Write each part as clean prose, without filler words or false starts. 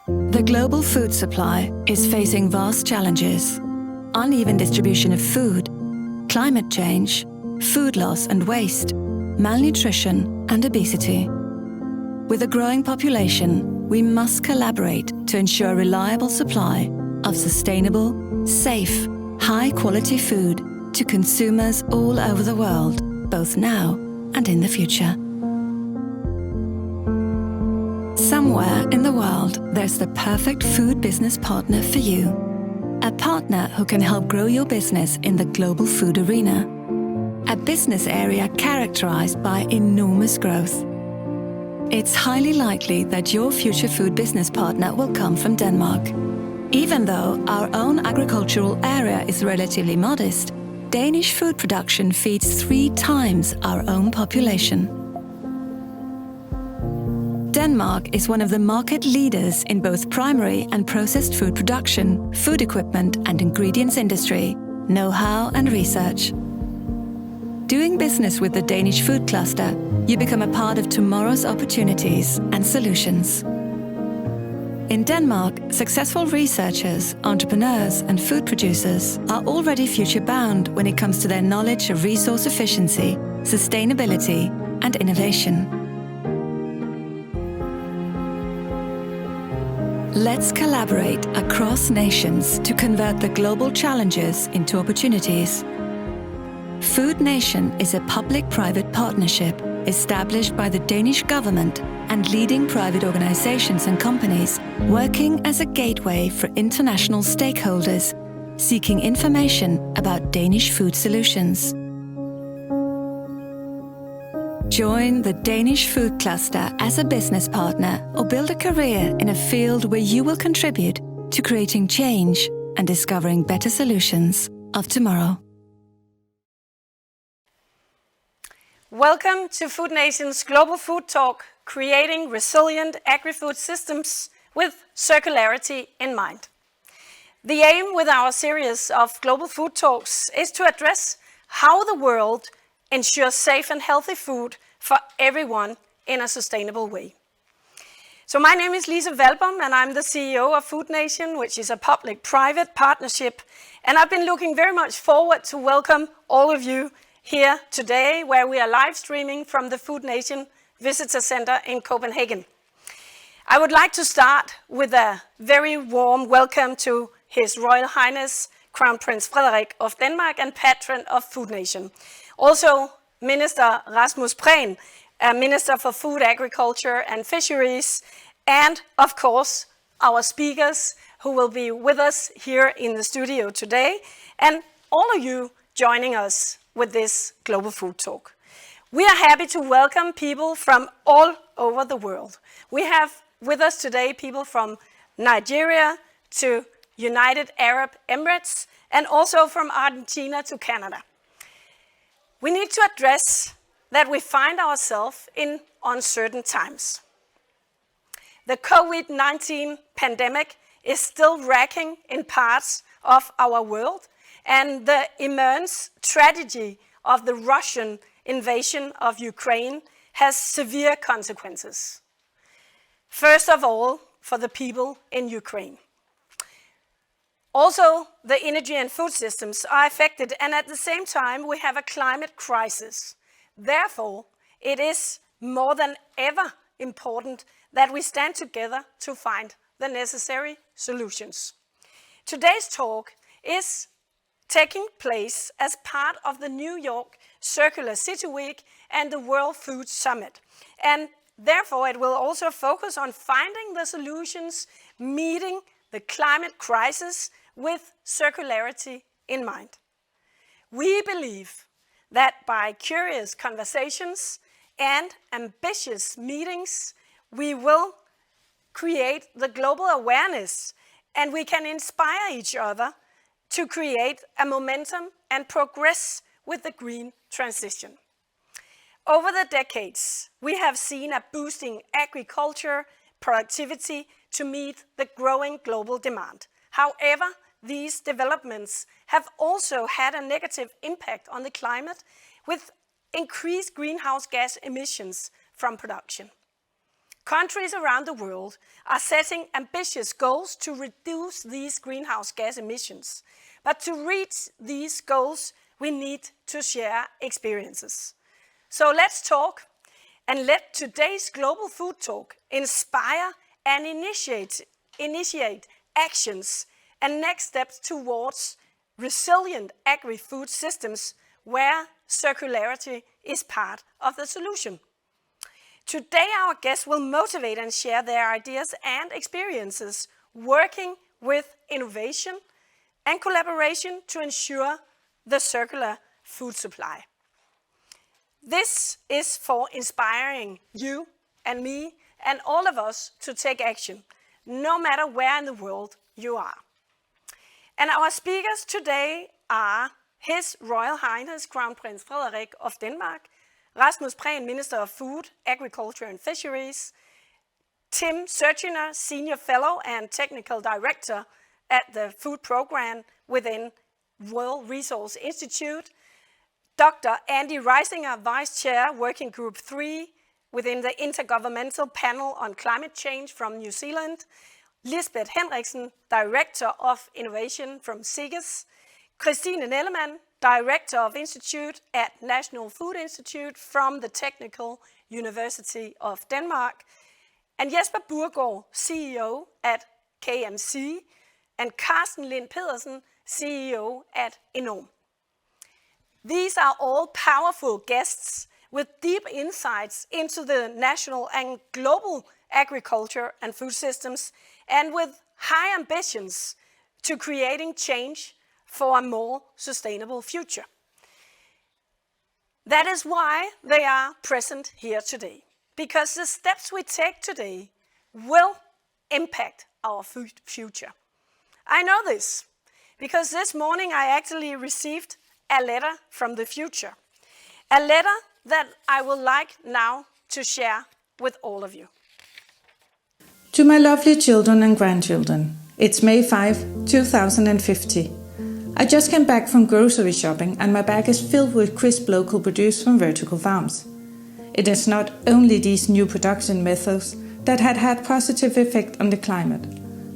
The global food supply is facing vast challenges: uneven distribution of food, climate change, food loss and waste, malnutrition and obesity. With a growing population, we must collaborate to ensure a reliable supply of sustainable, safe, high-quality food to consumers all over the world, both now and in the future. Somewhere in the world, there's the perfect food business partner for you. A partner who can help grow your business in the global food arena. A business area characterized by enormous growth. It's highly likely that your future food business partner will come from Denmark. Even though our own agricultural area is relatively modest, Danish food production feeds 3 times our own population. Denmark is one of the market leaders in both primary and processed food production, food equipment and ingredients industry, know-how and research. Doing business with the Danish food cluster, you become a part of tomorrow's opportunities and solutions. In Denmark, successful researchers, entrepreneurs and food producers are already future-bound when it comes to their knowledge of resource efficiency, sustainability and innovation. Let's collaborate across nations to convert the global challenges into opportunities. Food Nation is a public-private partnership established by the Danish government and leading private organizations and companies working as a gateway for international stakeholders seeking information about Danish food solutions. Join the Danish food cluster as a business partner or build a career in a field where you will contribute to creating change and discovering better solutions of tomorrow. Welcome to Food Nation's Global Food Talk, creating resilient agri-food systems with circularity in mind. The aim with our series of Global Food Talks is to address how the world ensures safe and healthy food for everyone in a sustainable way. So my name is Lise Valbom and I'm the CEO of Food Nation, which is a public-private partnership. And I've been looking very much forward to welcome all of you here today, where we are live streaming from the Food Nation Visitor Center in Copenhagen. I would like to start with a very warm welcome to His Royal Highness Crown Prince Frederik of Denmark and Patron of Food Nation. Also, Minister Rasmus Prehn, Minister for Food, Agriculture and Fisheries, and of course, our speakers who will be with us here in the studio today, and all of you joining us with this Global Food Talk. We are happy to welcome people from all over the world. We have with us today people from Nigeria to United Arab Emirates and also from Argentina to Canada. We need to address that we find ourselves in uncertain times. The COVID-19 pandemic is still wrecking in parts of our world, and the immense tragedy of the Russian invasion of Ukraine has severe consequences. First of all, for the people in Ukraine. Also, the energy and food systems are affected, and at the same time, we have a climate crisis. Therefore, it is more than ever important that we stand together to find the necessary solutions. Today's talk is taking place as part of the New York Circular City Week and the World Food Summit. And therefore, it will also focus on finding the solutions, meeting the climate crisis with circularity in mind. We believe that by curious conversations and ambitious meetings, we will create the global awareness and we can inspire each other to create a momentum and progress with the green transition. Over the decades, we have seen a boosting agriculture productivity to meet the growing global demand. However, these developments have also had a negative impact on the climate with increased greenhouse gas emissions from production. Countries around the world are setting ambitious goals to reduce these greenhouse gas emissions. But to reach these goals, we need to share experiences. So let's talk, and let today's Global Food Talk inspire and initiate actions and next steps towards resilient agri-food systems where circularity is part of the solution. Today our guests will motivate and share their ideas and experiences working with innovation and collaboration to ensure the circular food supply. This is for inspiring you and me and all of us to take action, no matter where in the world you are. And our speakers today are His Royal Highness Crown Prince Frederik of Denmark, Rasmus Prehn, Minister of Food, Agriculture and Fisheries, Tim Surginer, Senior Fellow and Technical Director at the Food Program within World Resource Institute, Dr. Andy Reisinger, Vice Chair, Working Group III within the Intergovernmental Panel on Climate Change from New Zealand, Lisbeth Henricksen, Director of Innovation from SEGES, Christine Nellemann, Director of Institute at National Food Institute from the Technical University of Denmark, and Jesper Burgaard, CEO at KMC, and Carsten Pedersen, CEO at Enorm. These are all powerful guests with deep insights into the national and global agriculture and food systems, and with high ambitions to creating change for a more sustainable future. That is why they are present here today, because the steps we take today will impact our future. I know this, because this morning I actually received a letter from the future, a letter that I would like now to share with all of you. To my lovely children and grandchildren, it's May 5, 2050. I just came back from grocery shopping and my bag is filled with crisp local produce from vertical farms. It is not only these new production methods that had positive effect on the climate,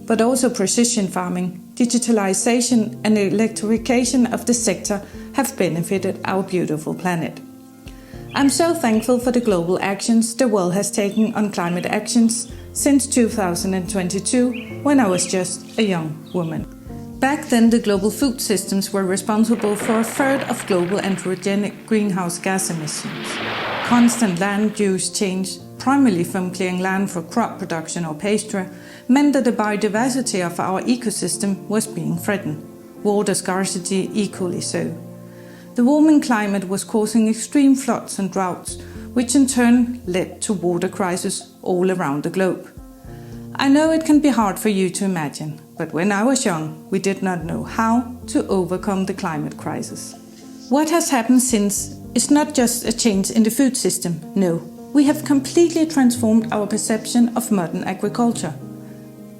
but also precision farming, digitalization and electrification of the sector have benefited our beautiful planet. I'm so thankful for the global actions the world has taken on climate actions since 2022, when I was just a young woman. Back then, the global food systems were responsible for a third of global anthropogenic greenhouse gas emissions. Constant land use change, primarily from clearing land for crop production or pasture, meant that the biodiversity of our ecosystem was being threatened. Water scarcity equally so. The warming climate was causing extreme floods and droughts, which in turn led to water crises all around the globe. I know it can be hard for you to imagine, but when I was young, we did not know how to overcome the climate crisis. What has happened since is not just a change in the food system, no. We have completely transformed our perception of modern agriculture.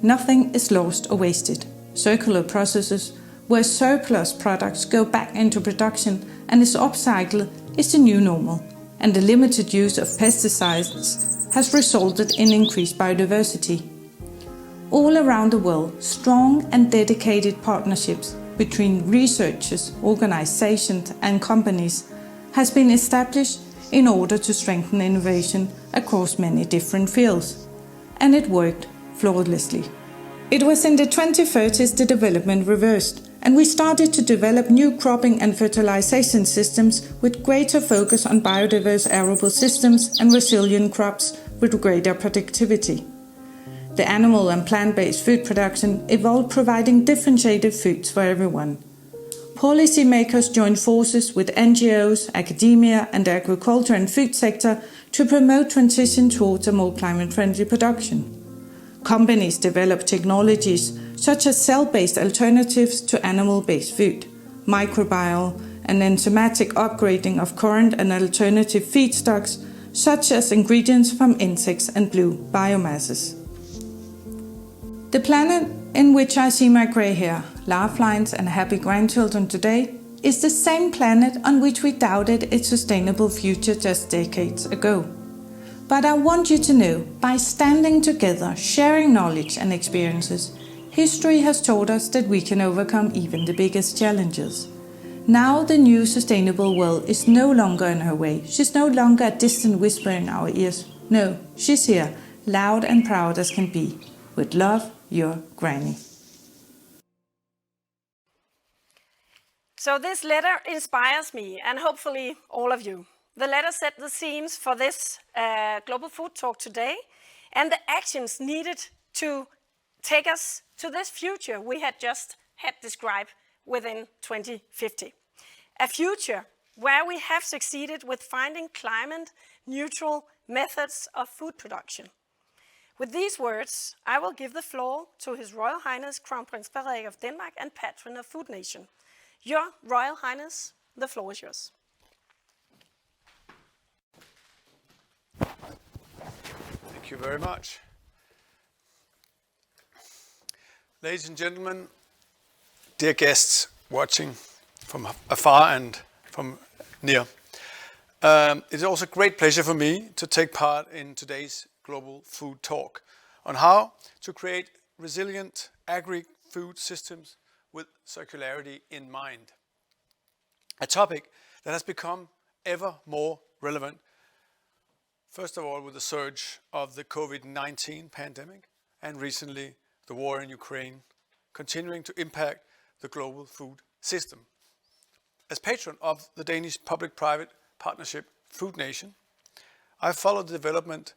Nothing is lost or wasted. Circular processes, where surplus products go back into production and is upcycled, is the new normal, and the limited use of pesticides has resulted in increased biodiversity. All around the world, strong and dedicated partnerships between researchers, organizations and companies has been established in order to strengthen innovation across many different fields. And it worked flawlessly. It was in the 2030s the development reversed, and we started to develop new cropping and fertilization systems with greater focus on biodiverse arable systems and resilient crops with greater productivity. The animal and plant-based food production evolved, providing differentiated foods for everyone. Policymakers joined forces with NGOs, academia and the agriculture and food sector to promote transition towards a more climate-friendly production. Companies developed technologies such as cell-based alternatives to animal-based food, microbial and enzymatic upgrading of current and alternative feedstocks, such as ingredients from insects and blue biomasses. The planet in which I see my grey hair, lifelines and happy grandchildren today is the same planet on which we doubted its sustainable future just decades ago. But I want you to know, by standing together, sharing knowledge and experiences, history has taught us that we can overcome even the biggest challenges. Now the new sustainable world is no longer in her way. She's no longer a distant whisper in our ears. No, she's here, loud and proud as can be. With love, your Granny. So this letter inspires me, and hopefully all of you. The letter set the scenes for this Global Food Talk today, and the actions needed to take us to this future we had just described within 2050. A future where we have succeeded with finding climate-neutral methods of food production. With these words, I will give the floor to His Royal Highness Crown Prince Frederik of Denmark and patron of Food Nation. Your Royal Highness, the floor is yours. Thank you very much. Ladies and gentlemen, dear guests watching from afar and from near, it is also a great pleasure for me to take part in today's Global Food Talk on how to create resilient agri-food systems with circularity in mind. A topic that has become ever more relevant, first of all with the surge of the COVID-19 pandemic and recently the war in Ukraine, continuing to impact the global food system. As patron of the Danish public-private partnership Food Nation, I have followed the development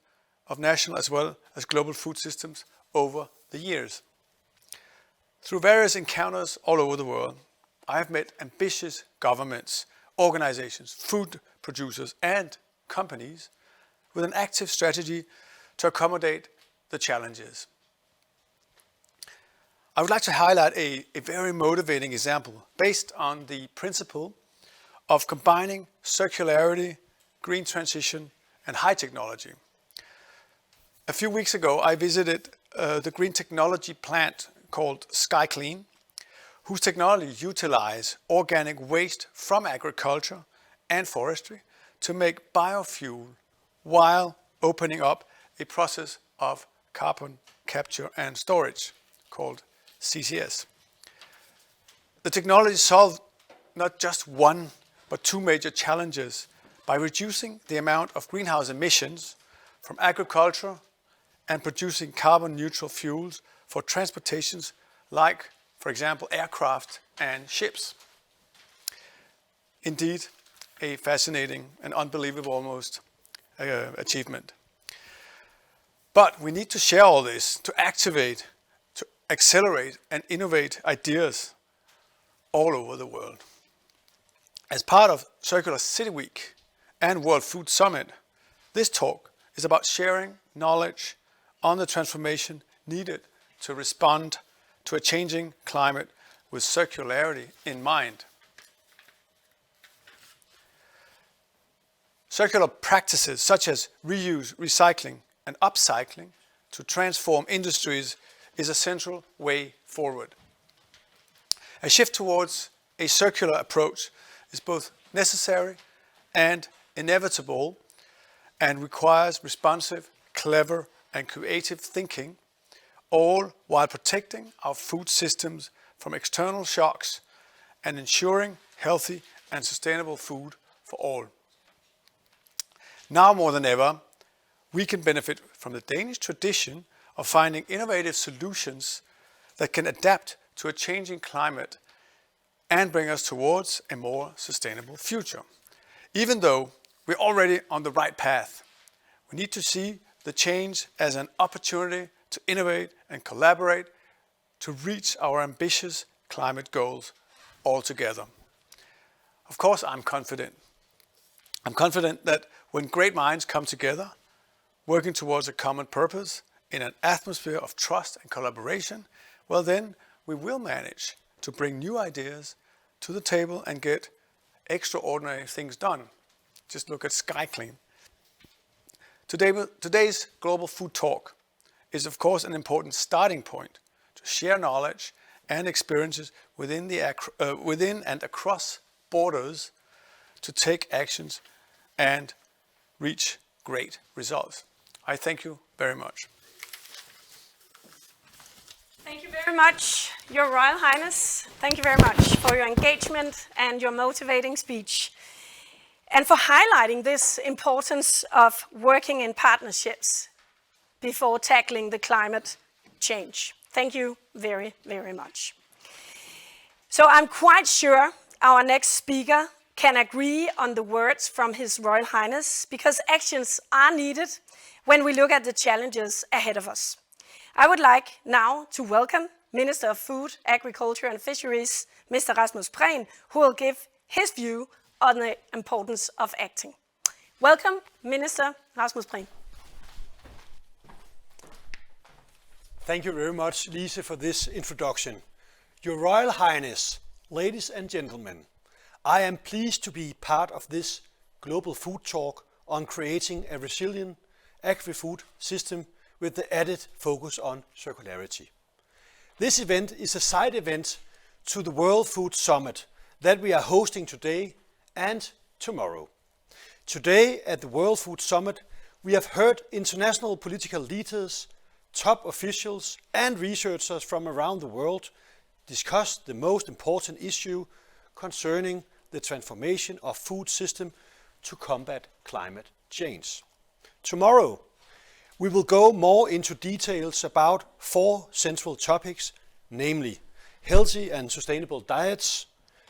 of national as well as global food systems over the years. Through various encounters all over the world, I have met ambitious governments, organizations, food producers and companies with an active strategy to accommodate the challenges. I would like to highlight a very motivating example based on the principle of combining circularity, green transition and high technology. A few weeks ago, I visited the green technology plant called SkyClean, whose technology utilize organic waste from agriculture and forestry to make biofuel while opening up a process of carbon capture and storage called CCS. The technology solved not just one, but two major challenges by reducing the amount of greenhouse emissions from agriculture and producing carbon neutral fuels for transportations like, for example, aircraft and ships. Indeed, a fascinating and unbelievable almost achievement. But we need to share all this to activate, to accelerate and innovate ideas all over the world. As part of Circular City Week and World Food Summit, this talk is about sharing knowledge on the transformation needed to respond to a changing climate with circularity in mind. Circular practices such as reuse, recycling and upcycling to transform industries is a central way forward. A shift towards a circular approach is both necessary and inevitable and requires responsive, clever and creative thinking, all while protecting our food systems from external shocks and ensuring healthy and sustainable food for all. Now more than ever, we can benefit from the Danish tradition of finding innovative solutions that can adapt to a changing climate and bring us towards a more sustainable future. Even though we're already on the right path, we need to see the change as an opportunity to innovate and collaborate to reach our ambitious climate goals all together. Of course, I'm confident. I'm confident that when great minds come together, working towards a common purpose in an atmosphere of trust and collaboration, well then we will manage to bring new ideas to the table and get extraordinary things done. Just look at SkyClean. Today's Global Food Talk is of course an important starting point to share knowledge and experiences within and across borders to take actions and reach great results. I thank you very much. Thank you very much, Your Royal Highness. Thank you very much for your engagement and your motivating speech, and for highlighting this importance of working in partnerships before tackling the climate change. Thank you very, very much. So I'm quite sure our next speaker can agree on the words from His Royal Highness, because actions are needed when we look at the challenges ahead of us. I would like now to welcome Minister of Food, Agriculture and Fisheries, Mr. Rasmus Prehn, who will give his view on the importance of acting. Welcome, Minister Rasmus Prehn. Thank you very much, Lise, for this introduction. Your Royal Highness, ladies and gentlemen, I am pleased to be part of this global food talk on creating a resilient agri-food system with the added focus on circularity. This event is a side event to the World Food Summit that we are hosting today and tomorrow. Today at the World Food Summit, we have heard international political leaders, top officials and researchers from around the world discuss the most important issue concerning the transformation of food system to combat climate change. Tomorrow, we will go more into details about 4 central topics, namely healthy and sustainable diets,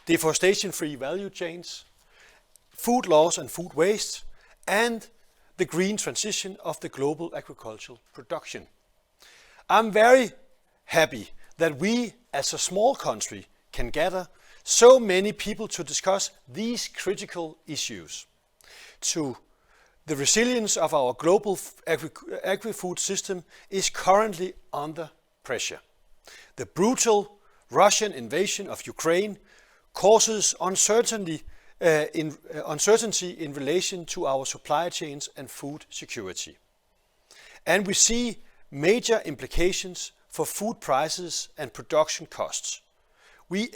deforestation-free value chains, food loss and food waste, and the green transition of the global agricultural production. I'm very happy that we, as a small country, can gather so many people to discuss these critical issues. The resilience of our global agri-food system is currently under pressure. The brutal Russian invasion of Ukraine causes uncertainty in relation to our supply chains and food security. And we see major implications for food prices and production costs. We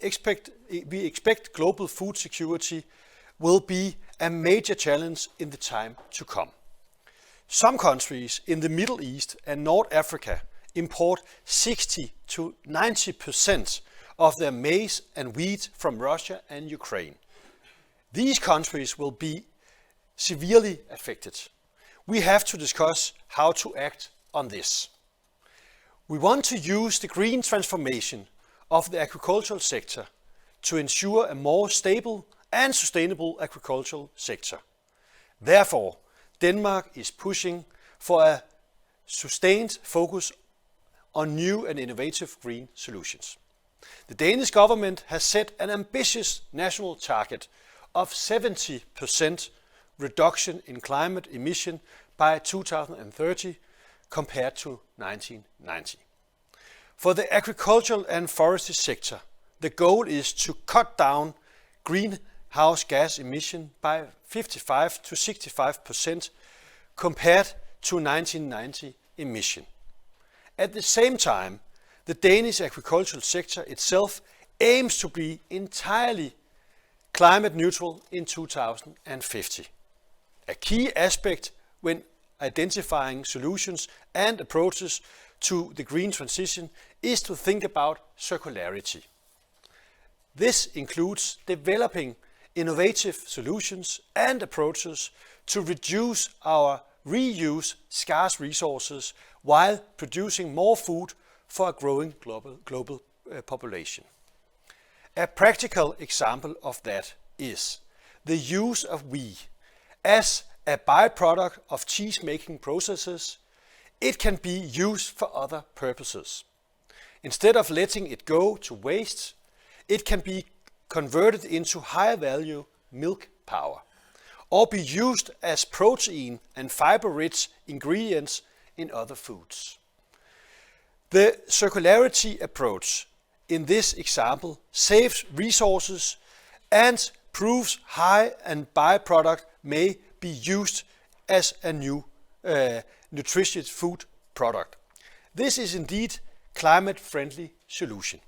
expect global food security will be a major challenge in the time to come. Some countries in the Middle East and North Africa import 60 to 90% of their maize and wheat from Russia and Ukraine. These countries will be severely affected. We have to discuss how to act on this. We want to use the green transformation of the agricultural sector to ensure a more stable and sustainable agricultural sector. Therefore, Denmark is pushing for a sustained focus on new and innovative green solutions. The Danish government has set an ambitious national target of 70% reduction in climate emission by 2030 compared to 1990. For the agricultural and forestry sector, the goal is to cut down greenhouse gas emission by 55 to 65% compared to 1990 emission. At the same time, the Danish agricultural sector itself aims to be entirely climate neutral in 2050. A key aspect when identifying solutions and approaches to the green transition is to think about circularity. This includes developing innovative solutions and approaches to reduce our reuse scarce resources while producing more food for a growing global population. A practical example of that is the use of wheat. As a byproduct of cheese-making processes, it can be used for other purposes. Instead of letting it go to waste, it can be converted into high-value milk power, or be used as protein and fiber-rich ingredients in other foods. The circularity approach in this example saves resources and proves high and byproduct may be used as a new nutritious food product. This is indeed climate-friendly solution.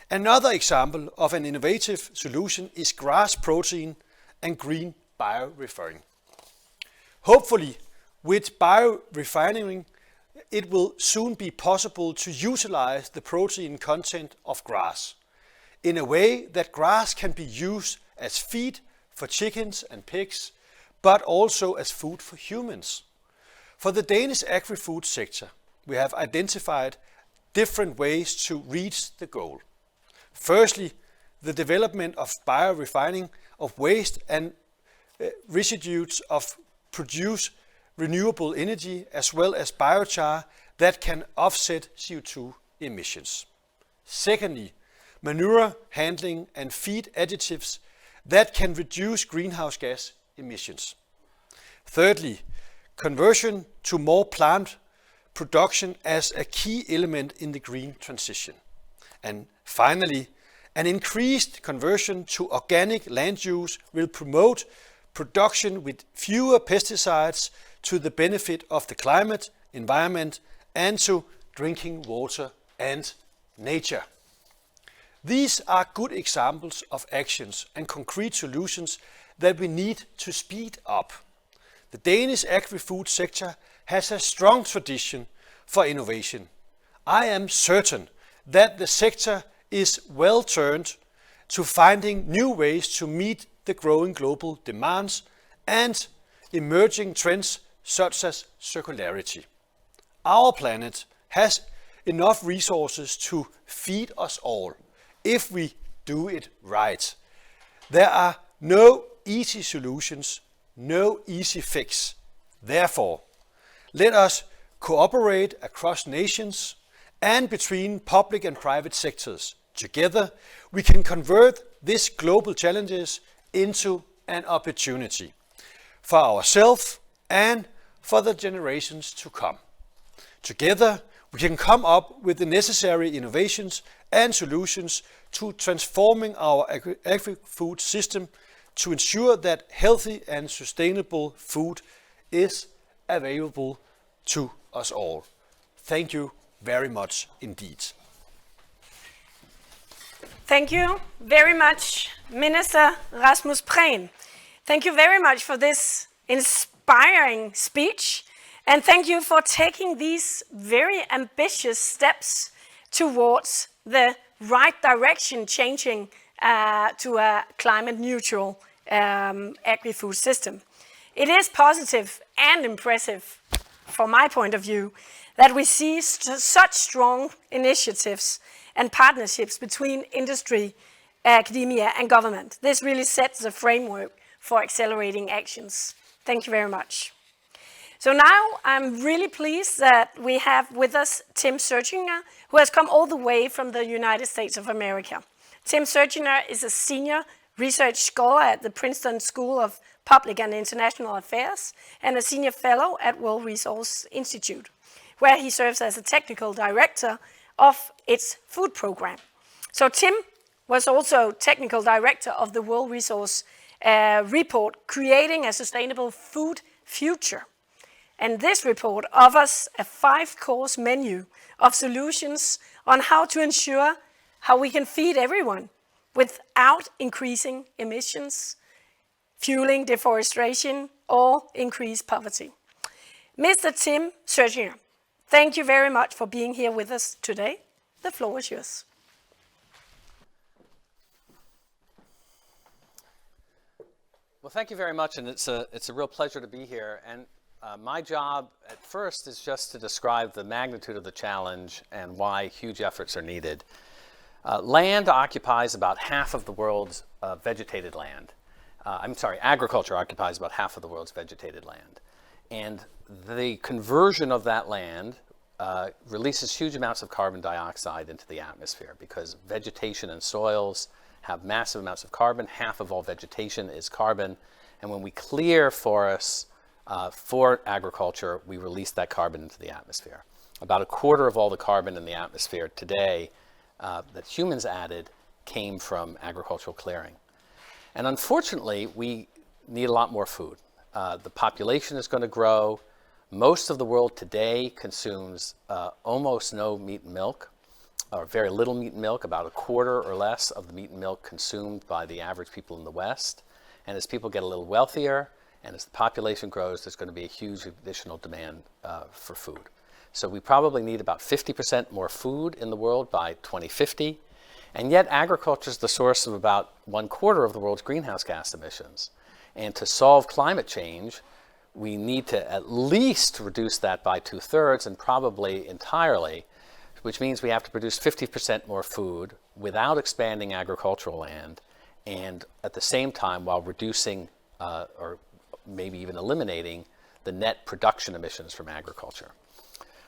Another example of an innovative solution is grass protein and green biorefining. Hopefully, with biorefining, it will soon be possible to utilize the protein content of grass in a way that grass can be used as feed for chickens and pigs, but also as food for humans. For the Danish agri-food sector, we have identified different ways to reach the goal. Firstly, the development of biorefining of waste and residues of produce renewable energy as well as biochar that can offset CO2 emissions. Secondly, manure handling and feed additives that can reduce greenhouse gas emissions. Thirdly, conversion to more plant production as a key element in the green transition. And finally, an increased conversion to organic land use will promote production with fewer pesticides to the benefit of the climate, environment, and to drinking water and nature. These are good examples of actions and concrete solutions that we need to speed up. The Danish agri-food sector has a strong tradition for innovation. I am certain that the sector is well turned to finding new ways to meet the growing global demands and emerging trends such as circularity. Our planet has enough resources to feed us all if we do it right. There are no easy solutions, no easy fix. Therefore, let us cooperate across nations and between public and private sectors. Together, we can convert these global challenges into an opportunity for ourselves and for the generations to come. Together, we can come up with the necessary innovations and solutions to transforming our agri-food system to ensure that healthy and sustainable food is available to us all. Thank you very much indeed. Thank you very much, Minister Rasmus Prehn. Thank you very much for this inspiring speech, and thank you for taking these very ambitious steps towards the right direction, changing to a climate neutral agri-food system. It is positive and impressive, from my point of view, that we see such strong initiatives and partnerships between industry, academia and government. This really sets the framework for accelerating actions. Thank you very much. So now I'm really pleased that we have with us Tim Surginer, who has come all the way from the United States of America. Tim Surginer is a senior research scholar at the Princeton School of Public and International Affairs and a senior fellow at World Resource Institute, where he serves as a technical director of its food program. So Tim was also technical director of the World Resource report, Creating a Sustainable Food Future. And this report offers a 5-course menu of solutions on how to ensure how we can feed everyone without increasing emissions, fueling deforestation, or increase poverty. Mr. Tim Surginer, thank you very much for being here with us today. The floor is yours. Well, thank you very much, and it's a real pleasure to be here. And my job at first is just to describe the magnitude of the challenge and why huge efforts are needed. Land occupies about half of the world's vegetated land. Agriculture occupies about half of the world's vegetated land. And the conversion of that land releases huge amounts of carbon dioxide into the atmosphere because vegetation and soils have massive amounts of carbon. Half of all vegetation is carbon. And when we clear forests for agriculture, we release that carbon into the atmosphere. About a quarter of all the carbon in the atmosphere today that humans added came from agricultural clearing. And unfortunately, we need a lot more food. The population is going to grow. Most of the world today consumes almost no meat and milk, or very little meat and milk, about a quarter or less of the meat and milk consumed by the average people in the West. And as people get a little wealthier And as the population grows, there's going to be a huge additional demand for food. So we probably need about 50% more food in the world by 2050. And yet agriculture is the source of about 1/4 of the world's greenhouse gas emissions. And to solve climate change, we need to at least reduce that by 2/3 and probably entirely, which means we have to produce 50% more food without expanding agricultural land, and at the same time while reducing or maybe even eliminating the net production emissions from agriculture.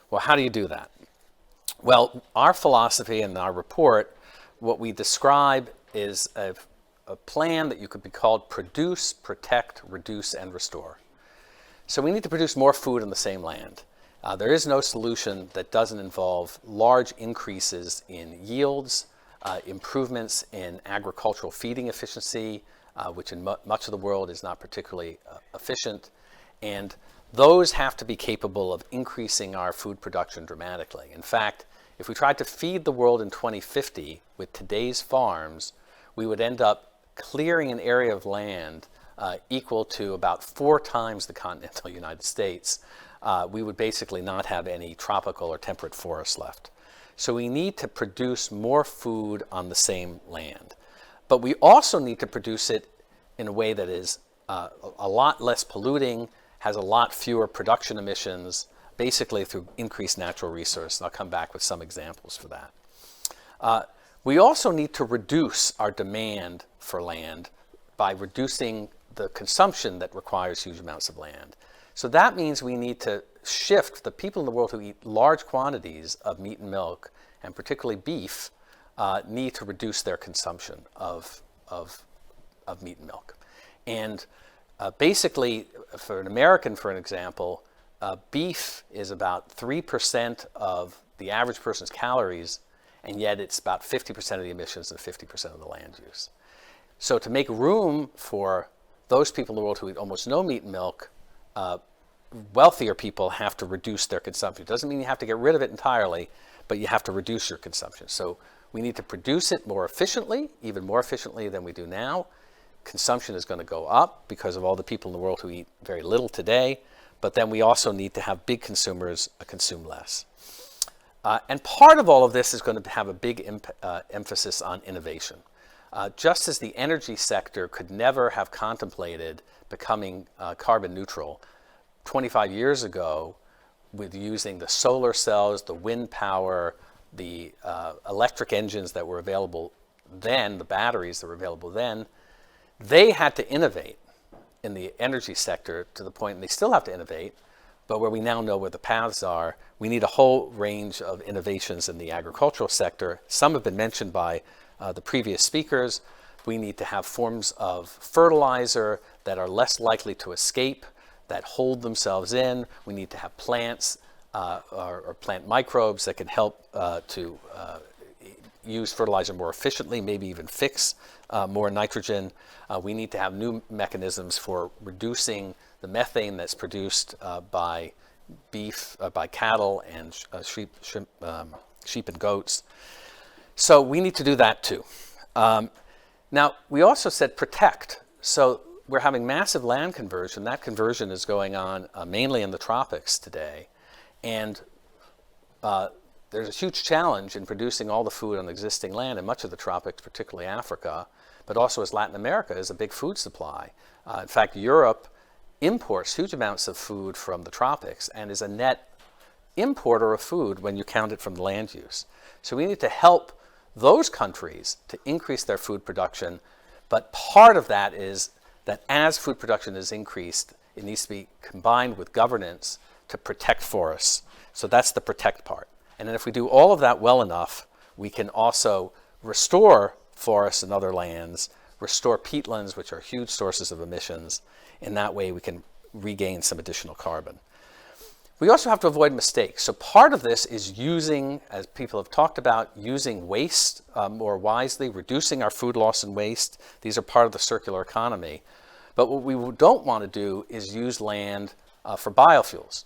Well, how do you do that? Well, our philosophy in our report, what we describe is a plan that you could be called produce, protect, reduce, and restore. So we need to produce more food on the same land. There is no solution that doesn't involve large increases in yields, improvements in agricultural feeding efficiency, which in much of the world is not particularly efficient, and those have to be capable of increasing our food production dramatically. In fact, if we tried to feed the world in 2050 with today's farms, we would end up clearing an area of land equal to about 4 times the continental United States. We would basically not have any tropical or temperate forests left. So we need to produce more food on the same land. But we also need to produce it in a way that is a lot less polluting, has a lot fewer production emissions, basically through increased natural resource. And I'll come back with some examples for that. We also need to reduce our demand for land by reducing the consumption that requires huge amounts of land. So that means we need to shift the people in the world who eat large quantities of meat and milk, and particularly beef, need to reduce their consumption of meat and milk. And basically, for an American, for an example, beef is about 3% of the average person's calories, and yet it's about 50% of the emissions and 50% of the land use. So to make room for those people in the world who eat almost no meat and milk, wealthier people have to reduce their consumption. It doesn't mean you have to get rid of it entirely, but you have to reduce your consumption. So we need to produce it more efficiently, even more efficiently than we do now. Consumption is going to go up because of all the people in the world who eat very little today, but then we also need to have big consumers consume less. And part of all of this is going to have a big emphasis on innovation. Just as the energy sector could never have contemplated becoming carbon neutral 25 years ago with using the solar cells, the wind power, the electric engines that were available then, the batteries that were available then, they had to innovate in the energy sector to the point, and they still have to innovate, but where we now know where the paths are, we need a whole range of innovations in the agricultural sector. Some have been mentioned by the previous speakers. We need to have forms of fertilizer that are less likely to escape, that hold themselves in. We need to have plants or plant microbes that can help to use fertilizer more efficiently, maybe even fix more nitrogen. We need to have new mechanisms for reducing the methane that's produced by beef, by cattle and sheep and goats. So we need to do that too. Now, we also said protect. So we're having massive land conversion. That conversion is going on mainly in the tropics today. And there's a huge challenge in producing all the food on existing land in much of the tropics, particularly Africa, but also as Latin America is a big food supply. In fact, Europe imports huge amounts of food from the tropics and is a net importer of food when you count it from the land use. So we need to help those countries to increase their food production, but part of that is that as food production is increased, it needs to be combined with governance to protect forests. So that's the protect part. And then if we do all of that well enough, we can also restore forests and other lands, restore peatlands, which are huge sources of emissions. In that way, we can regain some additional carbon. We also have to avoid mistakes. So part of this is using, as people have talked about, using waste more wisely, reducing our food loss and waste. These are part of the circular economy. But what we don't want to do is use land for biofuels.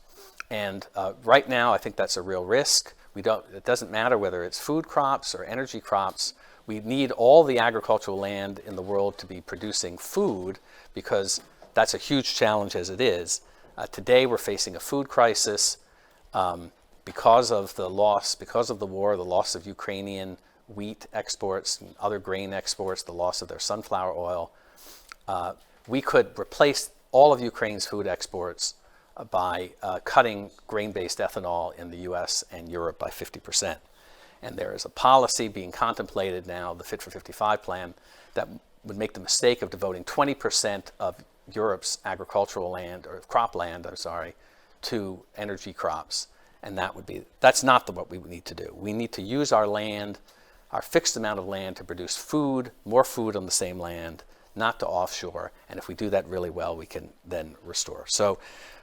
And right now, I think that's a real risk. It doesn't matter whether it's food crops or energy crops. We need all the agricultural land in the world to be producing food because that's a huge challenge as it is. Today we're facing a food crisis because of the war, the loss of Ukrainian wheat exports and other grain exports, the loss of their sunflower oil. We could replace all of Ukraine's food exports by cutting grain-based ethanol in the US and Europe by 50%. And there is a policy being contemplated now, the Fit for 55 plan, that would make the mistake of devoting 20% of Europe's agricultural land, or cropland, to energy crops. And that's not what we need to do. We need to use our land, our fixed amount of land, to produce food, more food on the same land, not to offshore. And if we do that really well, we can then restore. So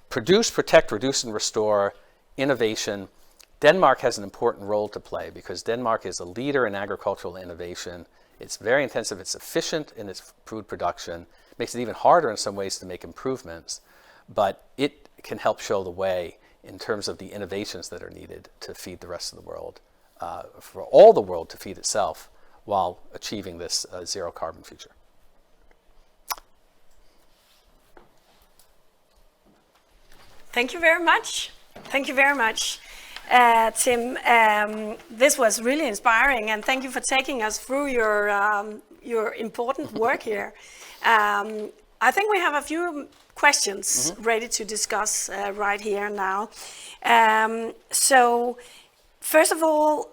produce, protect, reduce, and restore, innovation. Denmark has an important role to play because Denmark is a leader in agricultural innovation. It's very intensive, it's efficient in its food production, makes it even harder in some ways to make improvements, but it can help show the way in terms of the innovations that are needed to feed the rest of the world, for all the world to feed itself while achieving this zero carbon future. Thank you very much. Thank you very much, Tim. This was really inspiring, and thank you for taking us through your important work here. I think we have a few questions ready to discuss right here now. So, first of all,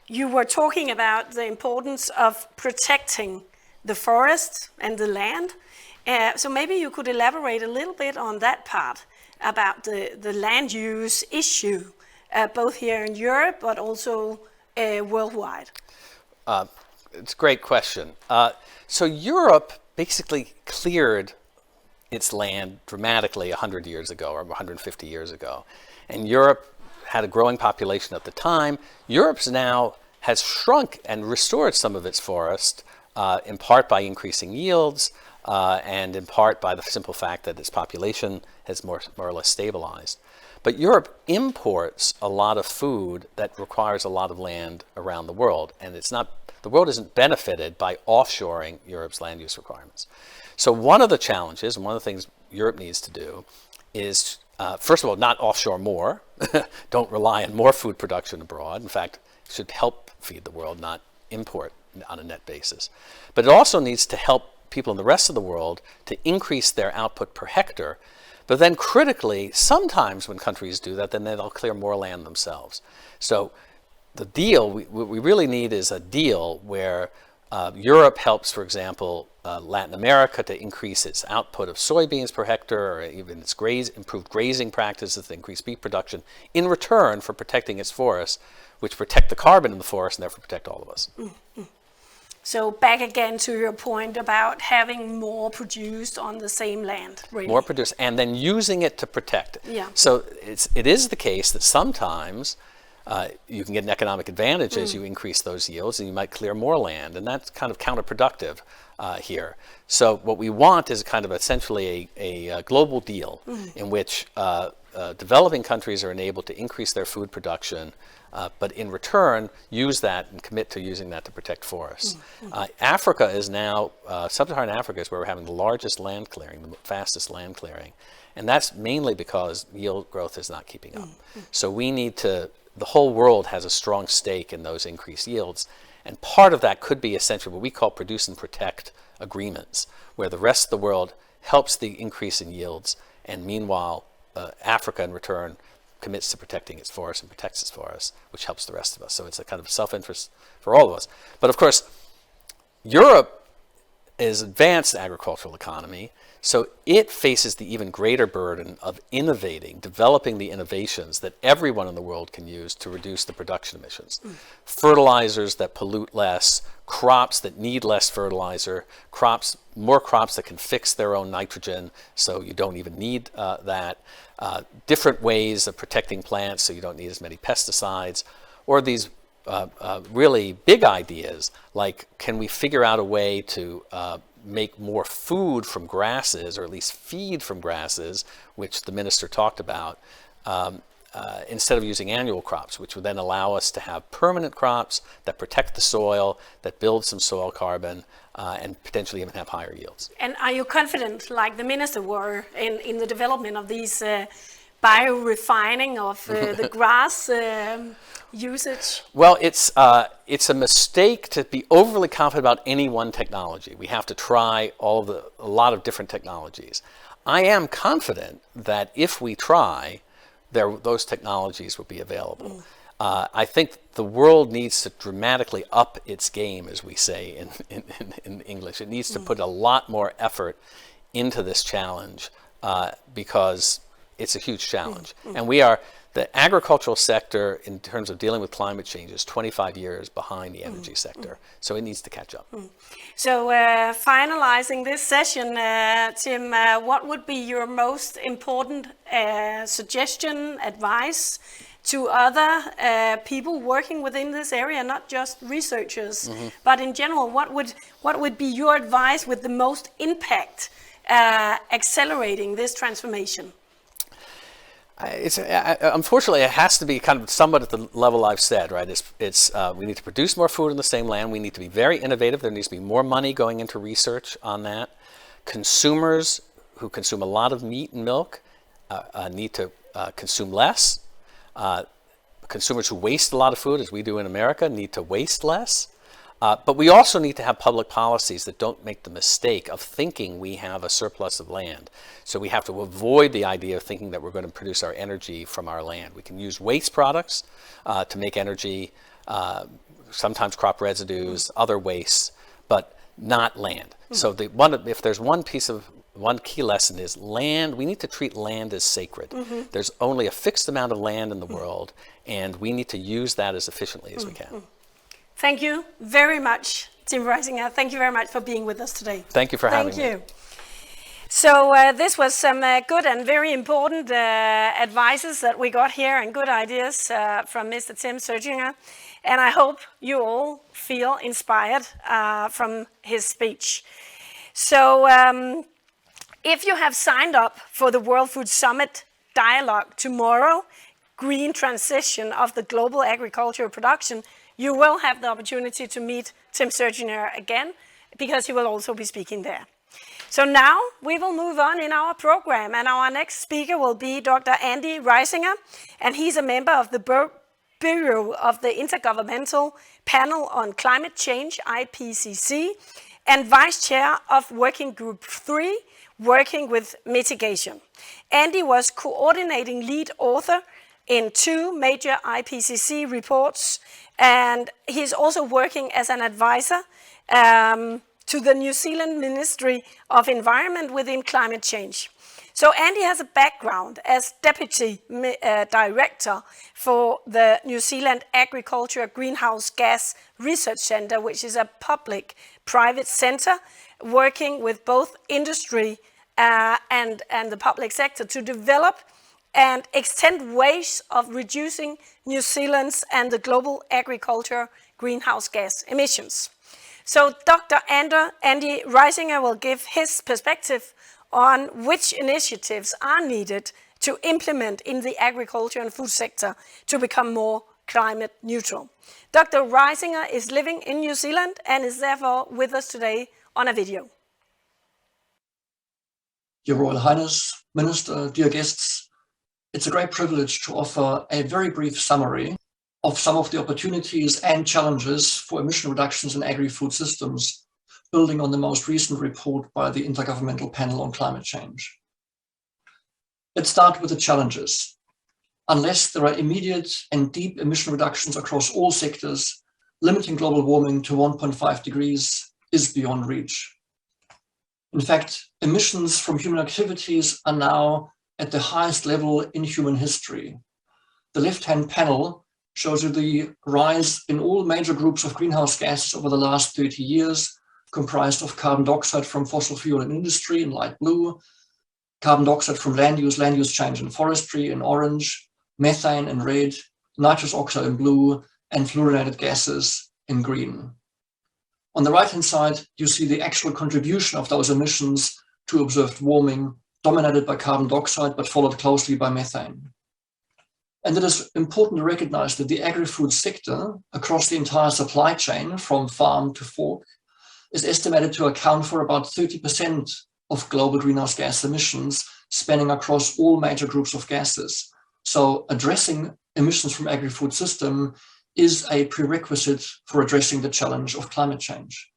you were talking about the importance of protecting the forest and the land. So maybe you could elaborate a little bit on that part about the land use issue, both here in Europe, but also worldwide. It's a great question. So Europe basically cleared its land dramatically 100 years ago or 150 years ago. And Europe had a growing population at the time. Europe's now has shrunk and restored some of its forest, in part by increasing yields, and in part by the simple fact that its population has more or less stabilized. But Europe imports a lot of food that requires a lot of land around the world, and the world isn't benefited by offshoring Europe's land use requirements. So one of the challenges, and one of the things Europe needs to do is, first of all, not offshore more. Don't rely on more food production abroad. In fact, it should help feed the world, not import on a net basis. But it also needs to help people in the rest of the world to increase their output per hectare. But then critically, sometimes when countries do that, then they'll clear more land themselves. So the deal, what we really need is a deal where Europe helps, for example, Latin America to increase its output of soybeans per hectare, or even its improved grazing practices to increase beef production, in return for protecting its forests, which protect the carbon in the forest and therefore protect all of us. Mm-hmm. So back again to your point about having more produced on the same land. Really. More produced, and then using it to protect it. Yeah. So it is the case that sometimes you can get an economic advantage as you increase those yields, and you might clear more land, and that's kind of counterproductive here. So what we want is kind of essentially a global deal in which developing countries are enabled to increase their food production, but in return use that and commit to using that to protect forests. Africa is now, sub-Saharan Africa is where we're having the largest land clearing, the fastest land clearing, and that's mainly because yield growth is not keeping up. So we need to, the whole world has a strong stake in those increased yields, and part of that could be essentially what we call produce and protect agreements, where the rest of the world helps the increase in yields, and meanwhile Africa in return commits to protecting its forests and protects its forests, which helps the rest of us. So it's a kind of self-interest for all of us. But of course, Europe is advanced agricultural economy, so it faces the even greater burden of innovating, developing the innovations that everyone in the world can use to reduce the production emissions. Fertilizers that pollute less, crops that need less fertilizer, more crops that can fix their own nitrogen, so you don't even need that. Different ways of protecting plants so you don't need as many pesticides, or these really big ideas like, can we figure out a way to make more food from grasses, or at least feed from grasses, which the minister talked about, instead of using annual crops, which would then allow us to have permanent crops that protect the soil, that build some soil carbon, and potentially even have higher yields. And are you confident, like the minister were, in the development of these biorefining of the grass usage? Well, it's a mistake to be overly confident about any one technology. We have to try a lot of different technologies. I am confident that if we try, those technologies will be available. I think the world needs to dramatically up its game, as we say in English. It needs to put a lot more effort into this challenge because it's a huge challenge. And the agricultural sector, in terms of dealing with climate change, is 25 years behind the energy sector. So it needs to catch up. So finalizing this session, Tim, what would be your most important suggestion, advice to other people working within this area, not just researchers, but in general, what would be your advice with the most impact accelerating this transformation? Unfortunately, it has to be kind of somewhat at the level I've said, right? We need to produce more food in the same land. We need to be very innovative. There needs to be more money going into research on that. Consumers who consume a lot of meat and milk need to consume less. Consumers who waste a lot of food, as we do in America, need to waste less. But we also need to have public policies that don't make the mistake of thinking we have a surplus of land. So we have to avoid the idea of thinking that we're going to produce our energy from our land. We can use waste products to make energy, sometimes crop residues, other wastes, but not land. So if there's one key lesson is land, we need to treat land as sacred. There's only a fixed amount of land in the world, and we need to use that as efficiently as we can. Thank you very much, Tim Reisinger. Thank you very much for being with us today. Thank you for having me. Thank you. So this was some good and very important advices that we got here and good ideas from Mr. Tim Surginer. And I hope you all feel inspired from his speech. So if you have signed up for the World Food Summit Dialogue tomorrow, Green Transition of the Global Agricultural Production, you will have the opportunity to meet Tim Surginer again, because he will also be speaking there. So now we will move on in our program, and our next speaker will be Dr. Andy Reisinger, and he's a member of the Bureau of the Intergovernmental Panel on Climate Change, IPCC, and Vice Chair of Working Group III, working with mitigation. Andy was coordinating lead author in 2 major IPCC reports, and he's also working as an advisor to the New Zealand Ministry of Environment within climate change. So Andy has a background as Deputy Director for the New Zealand Agriculture Greenhouse Gas Research Centre, which is a public-private centre working with both industry and the public sector to develop and extend ways of reducing New Zealand's and the global agriculture greenhouse gas emissions. So Dr. Andy Reisinger will give his perspective on which initiatives are needed to implement in the agriculture and food sector to become more climate neutral. Dr. Reisinger is living in New Zealand and is therefore with us today on a video. Your Royal Highness, Minister, dear guests, it's a great privilege to offer a very brief summary of some of the opportunities and challenges for emission reductions in agri-food systems, building on the most recent report by the Intergovernmental Panel on Climate Change. Let's start with the challenges. Unless there are immediate and deep emission reductions across all sectors, limiting global warming to 1.5 degrees is beyond reach. In fact, emissions from human activities are now at the highest level in human history. The left-hand panel shows you the rise in all major groups of greenhouse gases over the last 30 years, comprised of carbon dioxide from fossil fuel and industry in light blue, carbon dioxide from land use change and forestry in orange, methane in red, nitrous oxide in blue, and fluorinated gases in green. On the right-hand side, you see the actual contribution of those emissions to observed warming, dominated by carbon dioxide, but followed closely by methane. And it is important to recognize that the agri-food sector across the entire supply chain from farm to fork is estimated to account for about 30% of global greenhouse gas emissions, spanning across all major groups of gases. So addressing emissions from agri-food system is a prerequisite for addressing the challenge of climate change.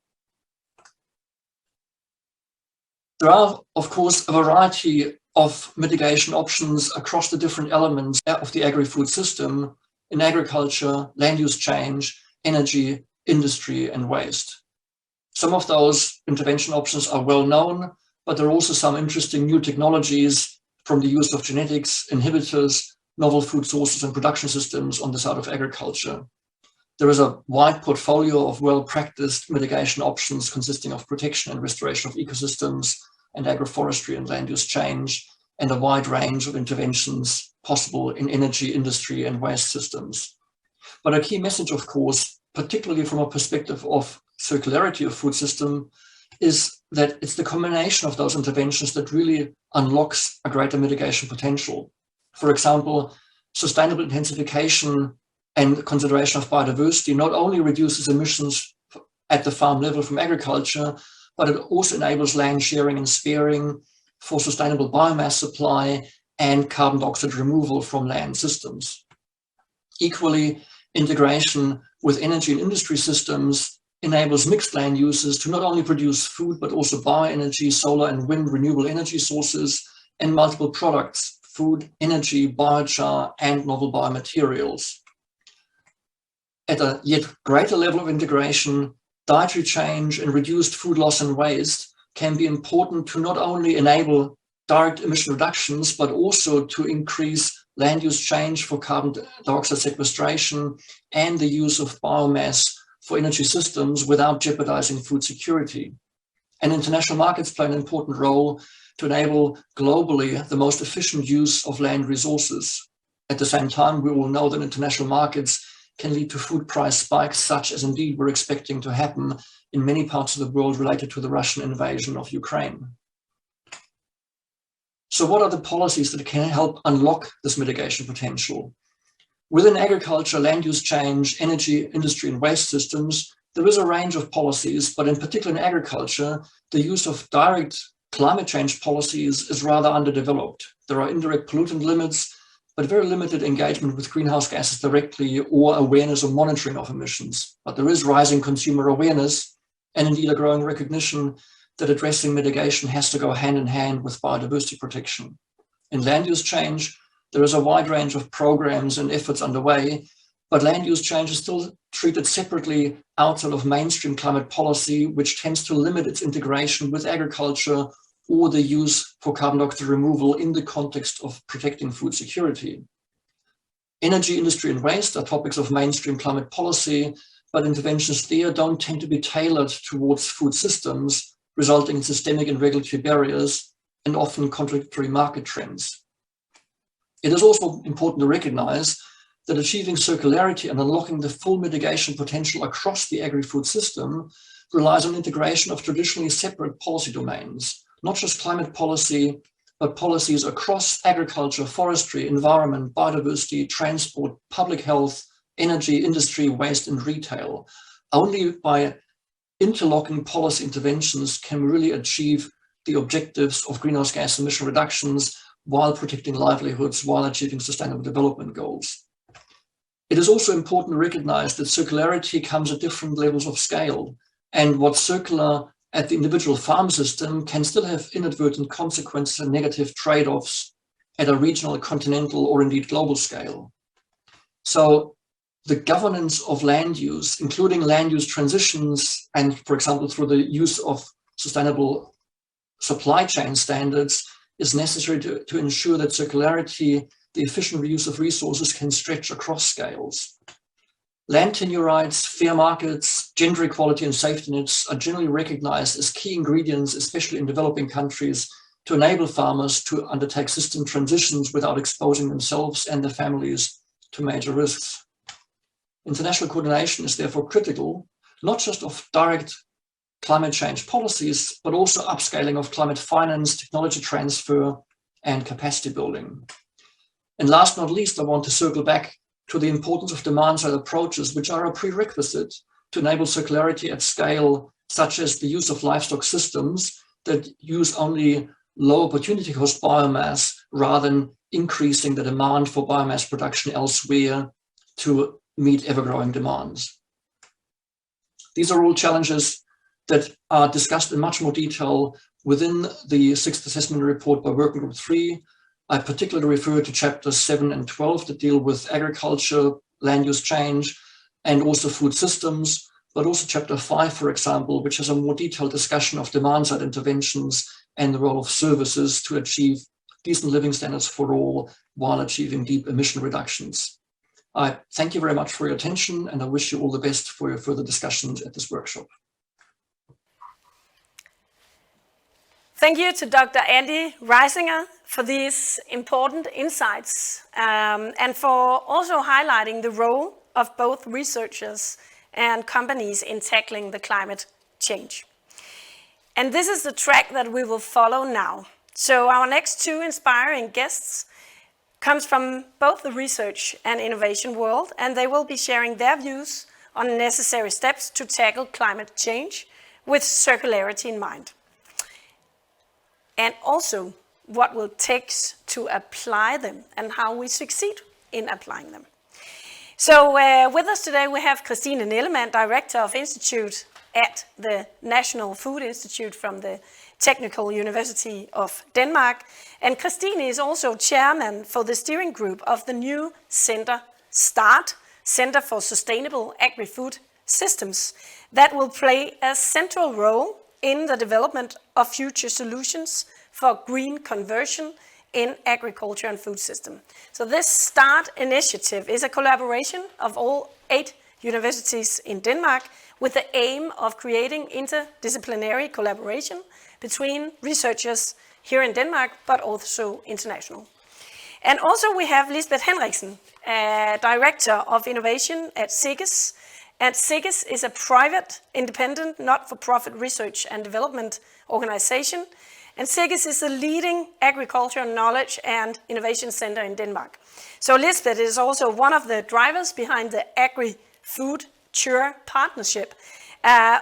There are, of course, a variety of mitigation options across the different elements of the agri-food system in agriculture, land use change, energy, industry, and waste. Some of those intervention options are well known, but there are also some interesting new technologies from the use of genetics, inhibitors, novel food sources and production systems on the side of agriculture. There is a wide portfolio of well-practiced mitigation options consisting of protection and restoration of ecosystems and agroforestry and land use change, and a wide range of interventions possible in energy, industry, and waste systems. But a key message, of course, particularly from a perspective of circularity of food system, is that it's the combination of those interventions that really unlocks a greater mitigation potential. For example, sustainable intensification and consideration of biodiversity not only reduces emissions at the farm level from agriculture, but it also enables land sharing and sparing for sustainable biomass supply and carbon dioxide removal from land systems. Equally, integration with energy and industry systems enables mixed land uses to not only produce food, but also bioenergy, solar and wind renewable energy sources, and multiple products, food, energy, biochar, and novel biomaterials. At a yet greater level of integration, dietary change and reduced food loss and waste can be important to not only enable direct emission reductions, but also to increase land use change for carbon dioxide sequestration and the use of biomass for energy systems without jeopardizing food security. And international markets play an important role to enable globally the most efficient use of land resources. At the same time, we all know that international markets can lead to food price spikes, such as indeed we're expecting to happen in many parts of the world related to the Russian invasion of Ukraine. So what are the policies that can help unlock this mitigation potential? Within agriculture, land use change, energy, industry, and waste systems, there is a range of policies, but in particular in agriculture, the use of direct climate change policies is rather underdeveloped. There are indirect pollutant limits, but very limited engagement with greenhouse gases directly or awareness or monitoring of emissions. But there is rising consumer awareness and indeed a growing recognition that addressing mitigation has to go hand in hand with biodiversity protection. In land use change, there is a wide range of programs and efforts underway, but land use change is still treated separately outside of mainstream climate policy, which tends to limit its integration with agriculture or the use for carbon dioxide removal in the context of protecting food security. Energy, industry, and waste are topics of mainstream climate policy, but interventions there don't tend to be tailored towards food systems, resulting in systemic and regulatory barriers and often contradictory market trends. It is also important to recognize that achieving circularity and unlocking the full mitigation potential across the agri-food system relies on integration of traditionally separate policy domains, not just climate policy, but policies across agriculture, forestry, environment, biodiversity, transport, public health, energy, industry, waste, and retail. Only by interlocking policy interventions can we really achieve the objectives of greenhouse gas emission reductions while protecting livelihoods, while achieving sustainable development goals. It is also important to recognize that circularity comes at different levels of scale, and what's circular at the individual farm system can still have inadvertent consequences and negative trade-offs at a regional, continental, or indeed global scale. So the governance of land use, including land use transitions, and for example, through the use of sustainable supply chain standards, is necessary to ensure that circularity, the efficient reuse of resources, can stretch across scales. Land tenure rights, fair markets, gender equality, and safety nets are generally recognized as key ingredients, especially in developing countries, to enable farmers to undertake system transitions without exposing themselves and their families to major risks. International coordination is therefore critical, not just of direct climate change policies, but also upscaling of climate finance, technology transfer, and capacity building. And last but not least, I want to circle back to the importance of demand-side approaches, which are a prerequisite to enable circularity at scale, such as the use of livestock systems that use only low opportunity cost biomass rather than increasing the demand for biomass production elsewhere to meet ever-growing demands. These are all challenges that are discussed in much more detail within the 6th assessment report by Working Group 3. I particularly refer to chapters 7 and 12 that deal with agriculture, land use change, and also food systems, but also chapter 5, for example, which has a more detailed discussion of demand-side interventions and the role of services to achieve decent living standards for all while achieving deep emission reductions. I thank you very much for your attention, and I wish you all the best for your further discussions at this workshop. Thank you to Dr. Andy Reisinger for these important insights and for also highlighting the role of both researchers and companies in tackling the climate change. And this is the track that we will follow now. So our next two inspiring guests comes from both the research and innovation world, and they will be sharing their views on necessary steps to tackle climate change with circularity in mind. And also what will take to apply them and how we succeed in applying them. So with us today we have Christine Nellemann, Director of Institute at the National Food Institute from the Technical University of Denmark. And Christine is also chairman for the steering group of the new center, START, Center for Sustainable Agri-Food Systems, that will play a central role in the development of future solutions for green conversion in agriculture and food system. So this START initiative is a collaboration of all 8 universities in Denmark with the aim of creating interdisciplinary collaboration between researchers here in Denmark, but also international. And also we have Lisbeth Henricksen, Director of Innovation at SEGES. And SEGES is a private, independent, not-for-profit research and development organization. And SEGES is the leading agricultural knowledge and innovation center in Denmark. So Lisbeth is also one of the drivers behind the Agri-Food partnership,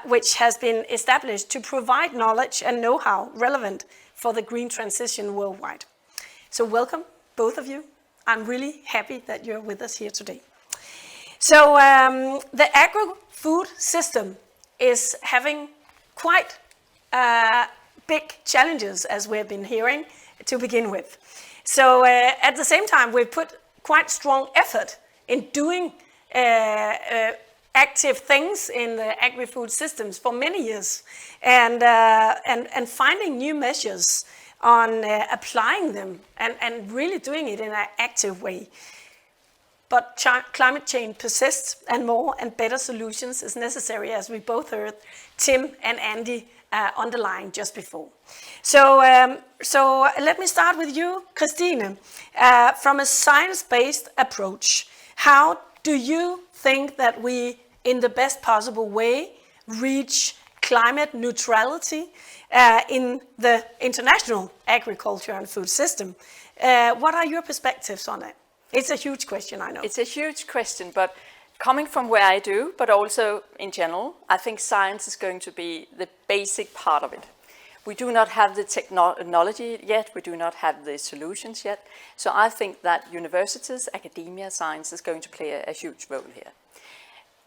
which has been established to provide knowledge and know-how relevant for the green transition worldwide. So welcome, both of you. I'm really happy that you're with us here today. So the agri-food system is having quite big challenges, as we've been hearing, to begin with. So at the same time, we've put quite strong effort in doing active things in the agri-food systems for many years, and finding new measures on applying them and really doing it in an active way. But climate change persists, and more and better solutions is necessary, as we both heard Tim and Andy underlying just before. So let me start with you, Christine. From a science-based approach, how do you think that we, in the best possible way, reach climate neutrality in the international agriculture and food system? What are your perspectives on it? It's a huge question, I know. It's a huge question, but coming from where I do, but also in general, I think science is going to be the basic part of it. We do not have the technology yet, we do not have the solutions yet. So I think that universities, academia, science is going to play a huge role here.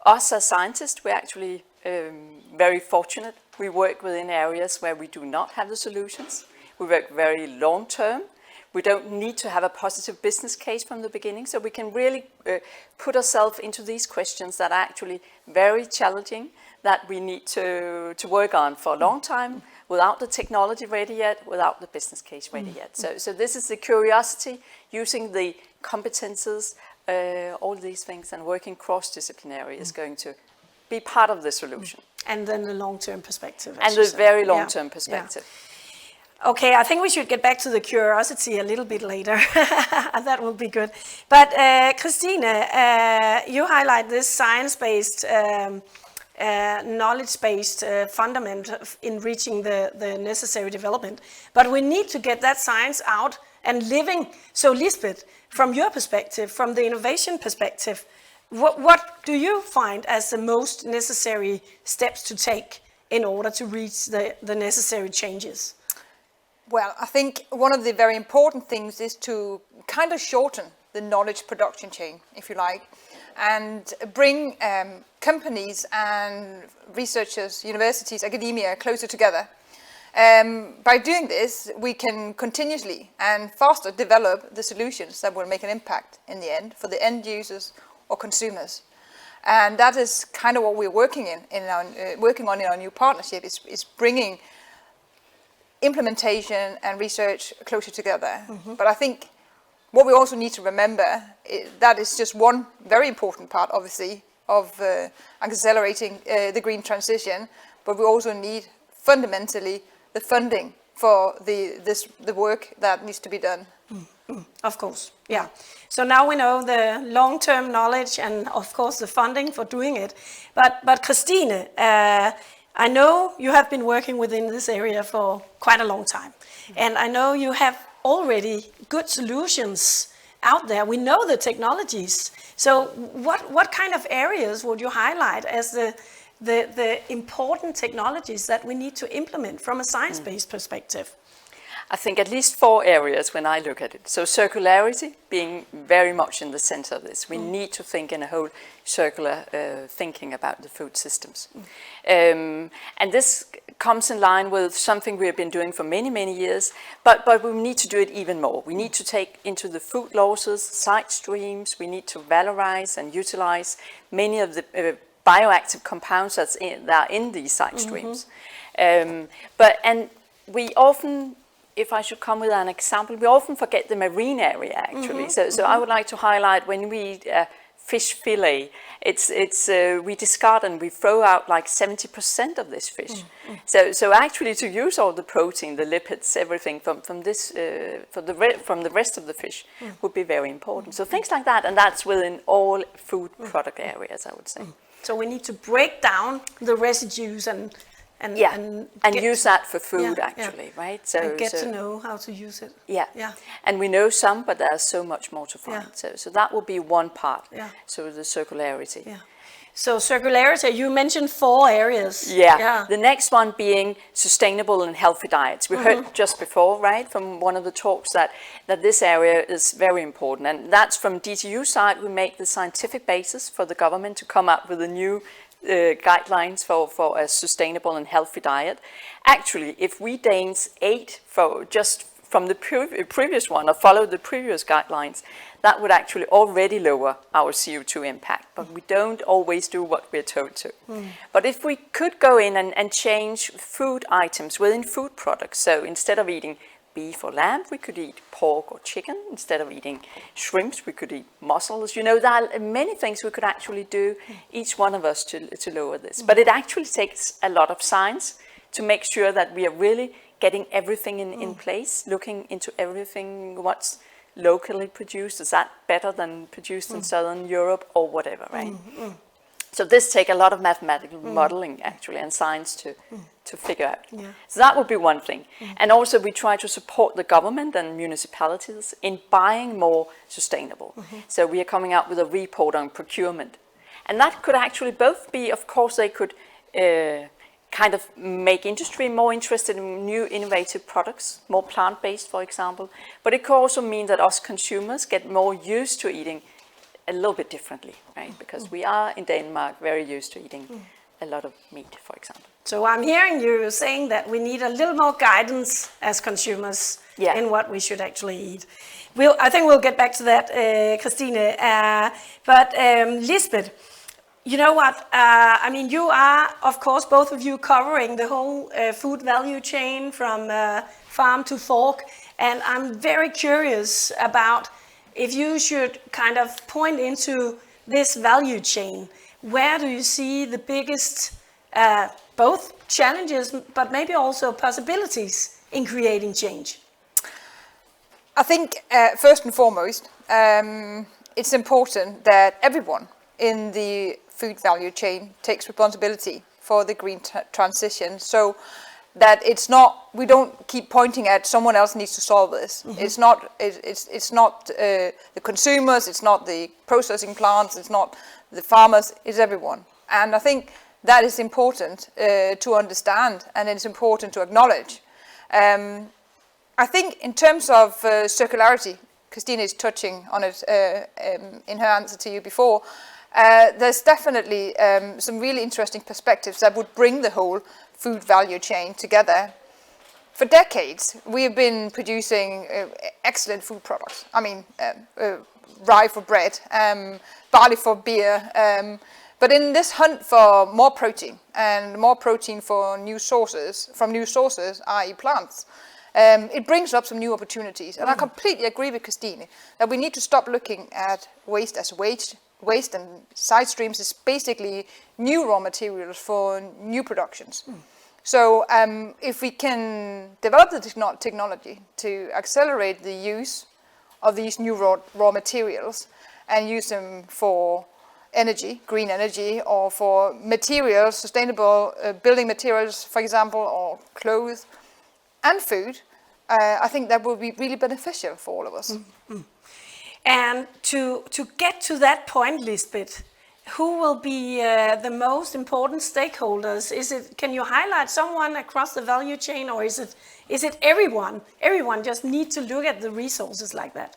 Us as scientists, we're actually very fortunate. We work within areas where we do not have the solutions. We work very long term. We don't need to have a positive business case from the beginning, so we can really put ourselves into these questions that are actually very challenging, that we need to work on for a long time, without the technology ready yet, without the business case ready yet. So this is the curiosity, using the competences, all these things, and working cross-disciplinary is going to be part of the solution. And then the long-term perspective. And the very long-term perspective. Yeah. Okay, I think we should get back to the curiosity a little bit later. That will be good. But Christine, you highlight this science-based, knowledge-based fundament in reaching the necessary development. But we need to get that science out and living. So Lisbeth, from your perspective, from the innovation perspective, what do you find as the most necessary steps to take in order to reach the necessary changes? Well, I think one of the very important things is to kind of shorten the knowledge production chain, if you like, and bring companies and researchers, universities, academia closer together. By doing this, we can continuously and faster develop the solutions that will make an impact in the end for the end users or consumers. And that is kind of what we're working on in our new partnership, is bringing implementation and research closer together. But I think what we also need to remember, that is just one very important part, obviously, of accelerating the green transition, but we also need fundamentally the funding for the work that needs to be done. Of course, yeah. So now we know the long-term knowledge and of course the funding for doing it. But Christine, I know you have been working within this area for quite a long time. And I know you have already good solutions out there. We know the technologies. So what kind of areas would you highlight as the important technologies that we need to implement from a science-based perspective? I think at least 4 areas when I look at it. So circularity being very much in the center of this. We need to think in a whole circular thinking about the food systems. And this comes in line with something we have been doing for many, many years, but we need to do it even more. We need to take into the food losses, side streams. We need to valorize and utilize many of the bioactive compounds that are in these side streams. And we often, if I should come with an example, we often forget the marine area actually. So I would like to highlight when we eat fish fillet, we discard and we throw out like 70% of this fish. So actually to use all the protein, the lipids, everything from the rest of the fish would be very important. So things like that, and that's within all food product areas, I would say. So we need to break down the residues and use that for food actually, right? So and get to know how to use it. Yeah. And we know some, but there's so much more to find. So that will be one part. So the circularity. So circularity, you mentioned 4 areas. The next one being sustainable and healthy diets. We heard just before, right, from one of the talks that this area is very important. And that's from DTU side, we make the scientific basis for the government to come up with a new guidelines for a sustainable and healthy diet. Actually, if we Danes ate just from the previous one or follow the previous guidelines, that would actually already lower our CO2 impact. But we don't always do what we're told to. But if we could go in and change food items within food products, so instead of eating beef or lamb, we could eat pork or chicken. Instead of eating shrimps, we could eat mussels. You know, there are many things we could actually do, each one of us, to lower this. But it actually takes a lot of science to make sure that we are really getting everything in place, looking into everything, what's locally produced. Is that better than produced in Southern Europe or whatever, right? So this takes a lot of mathematical modeling actually and science to figure out. So that would be one thing. And also we try to support the government and municipalities in buying more sustainable. So we are coming out with a report on procurement. And that could actually both be, of course, they could kind of make industry more interested in new innovative products, more plant-based, for example. But it could also mean that us consumers get more used to eating a little bit differently, right? Because we are in Denmark very used to eating a lot of meat, for example. So I'm hearing you saying that we need a little more guidance as consumers in what we should actually eat. I think we'll get back to that, Christine. But Lisbeth, you know what? I mean, you are, of course, both of you covering the whole food value chain from farm to fork. And I'm very curious about if you should kind of point into this value chain, where do you see the biggest both challenges, but maybe also possibilities in creating change? I think first and foremost, it's important that everyone in the food value chain takes responsibility for the green transition. So that it's not, we don't keep pointing at someone else needs to solve this. It's not the consumers, it's not the processing plants, it's not the farmers, it's everyone. And I think that is important to understand, and it's important to acknowledge. I think in terms of circularity, Christine is touching on it in her answer to you before, there's definitely some really interesting perspectives that would bring the whole food value chain together. For decades, we have been producing excellent food products. I mean, rye for bread, barley for beer, but in this hunt for more protein, and more protein for new sources, i.e. plants, it brings up some new opportunities. And I completely agree with Christine that we need to stop looking at waste as waste and side streams is basically new raw materials for new productions. So if we can develop the technology to accelerate the use of these new raw materials and use them for energy, green energy, or for materials, sustainable building materials, for example, or clothes and food, I think that will be really beneficial for all of us. And to get to that point, Lisbeth, who will be the most important stakeholders? Can you highlight someone across the value chain, or is it everyone? Everyone just need to look at the resources like that.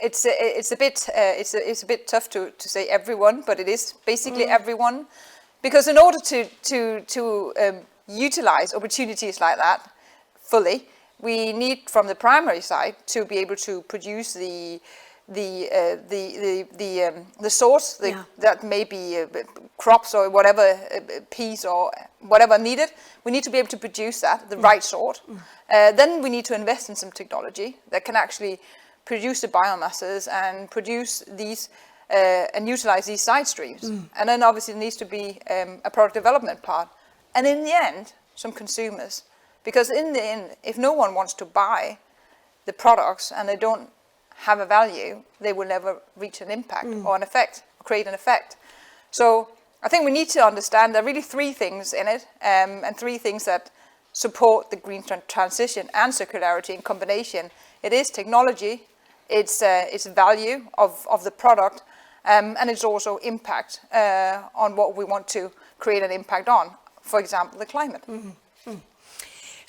It's a bit tough to say everyone, but it is basically everyone, because in order to utilize opportunities like that fully, we need from the primary side to be able to produce the source that may be crops or whatever, peas or whatever needed. We need to be able to produce that, the right sort. Then we need to invest in some technology that can actually produce the biomasses and produce these and utilize these side streams. And then obviously there needs to be a product development part. And in the end, some consumers. Because in the end, if no one wants to buy the products and they don't have a value, they will never reach an impact or an effect, or create an effect. So I think we need to understand there are really three things in it, and three things that support the green transition and circularity in combination. It is technology, it's value of the product, and it's also impact on what we want to create an impact on, for example, the climate.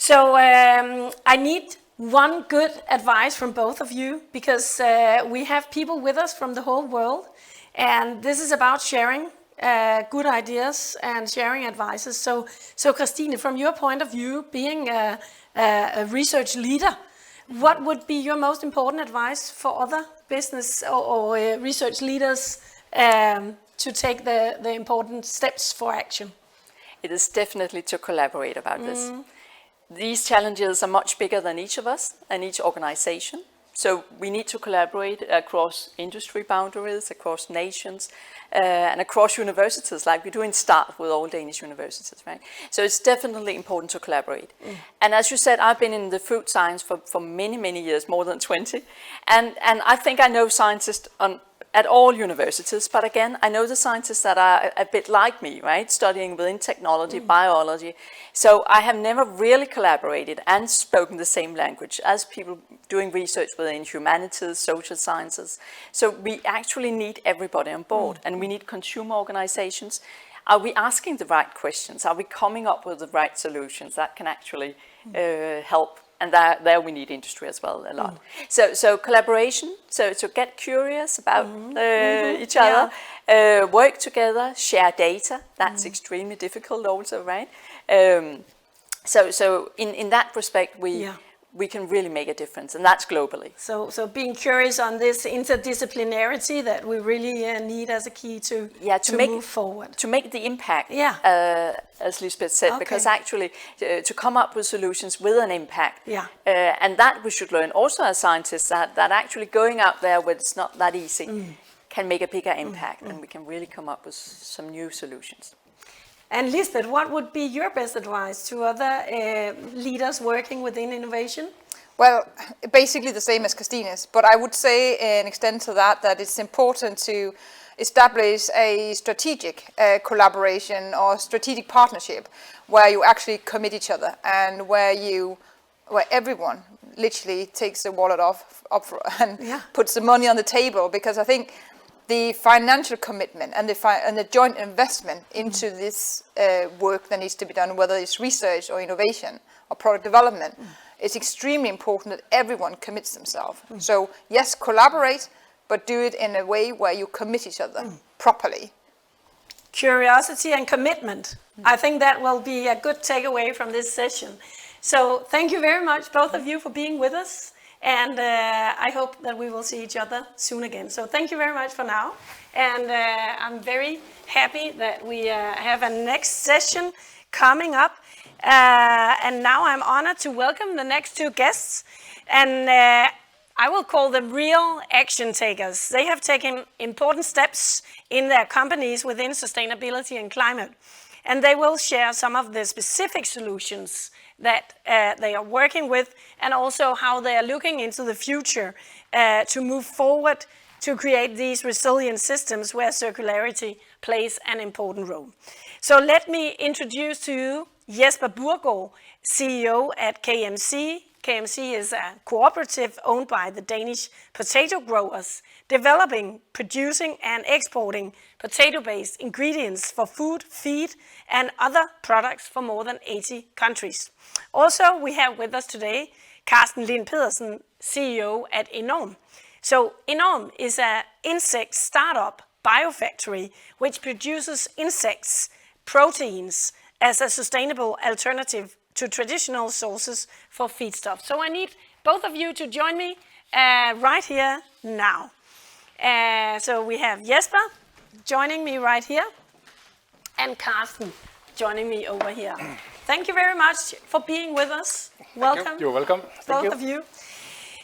So I need one good advice from both of you, because we have people with us from the whole world, and this is about sharing good ideas and sharing advices. So Christine, from your point of view, being a research leader, what would be your most important advice for other business or research leaders to take the important steps for action? It is definitely to collaborate about this. These challenges are much bigger than each of us and each organization. So we need to collaborate across industry boundaries, across nations, and across universities, like we do in START with all Danish universities, right? So it's definitely important to collaborate. And as you said, I've been in the food science for many, many years, more than 20. And I think I know scientists at all universities, but again, I know the scientists that are a bit like me, right? Studying within technology, biology. So I have never really collaborated and spoken the same language as people doing research within humanities, social sciences. So we actually need everybody on board, and we need consumer organizations. Are we asking the right questions? Are we coming up with the right solutions that can actually help? And there we need industry as well a lot. So collaboration, so get curious about each other, work together, share data. That's extremely difficult also, right? So in that respect, we can really make a difference, and that's globally. So being curious on this interdisciplinarity that we really need as a key to move forward. To make the impact, as Lisbeth said, because actually to come up with solutions with an impact. And that we should learn also as scientists, that actually going out there where it's not that easy can make a bigger impact, and we can really come up with some new solutions. And Lisbeth, what would be your best advice to other leaders working within innovation? Well, basically the same as Christina's, but I would say and extend to that it's important to establish a strategic collaboration or strategic partnership where you actually commit each other and where everyone literally takes the wallet off and puts the money on the table, because I think the financial commitment and the joint investment into this work that needs to be done, whether it's research or innovation or product development, is extremely important that everyone commits themselves. So yes, collaborate, but do it in a way where you commit each other properly. Curiosity and commitment. I think that will be a good takeaway from this session. So thank you very much, both of you, for being with us. And I hope that we will see each other soon again. So thank you very much for now. And I'm very happy that we have a next session coming up. And now I'm honored to welcome the next two guests. And I will call them real action takers. They have taken important steps in their companies within sustainability and climate. And they will share some of the specific solutions that they are working with, and also how they are looking into the future to move forward to create these resilient systems where circularity plays an important role. So let me introduce to you Jesper Burgaard, CEO at KMC. KMC is a cooperative owned by the Danish potato growers, developing, producing and exporting potato-based ingredients for food, feed and other products for more than 80 countries. Also, we have with us today Carsten Pedersen, CEO at Enorm. So Enorm is an insect startup biofactory which produces insects, proteins as a sustainable alternative to traditional sources for feedstuff. So I need both of you to join me right here now. So we have Jesper joining me right here and Carsten joining me over here. Thank you very much for being with us. Welcome. You're welcome. Both of you.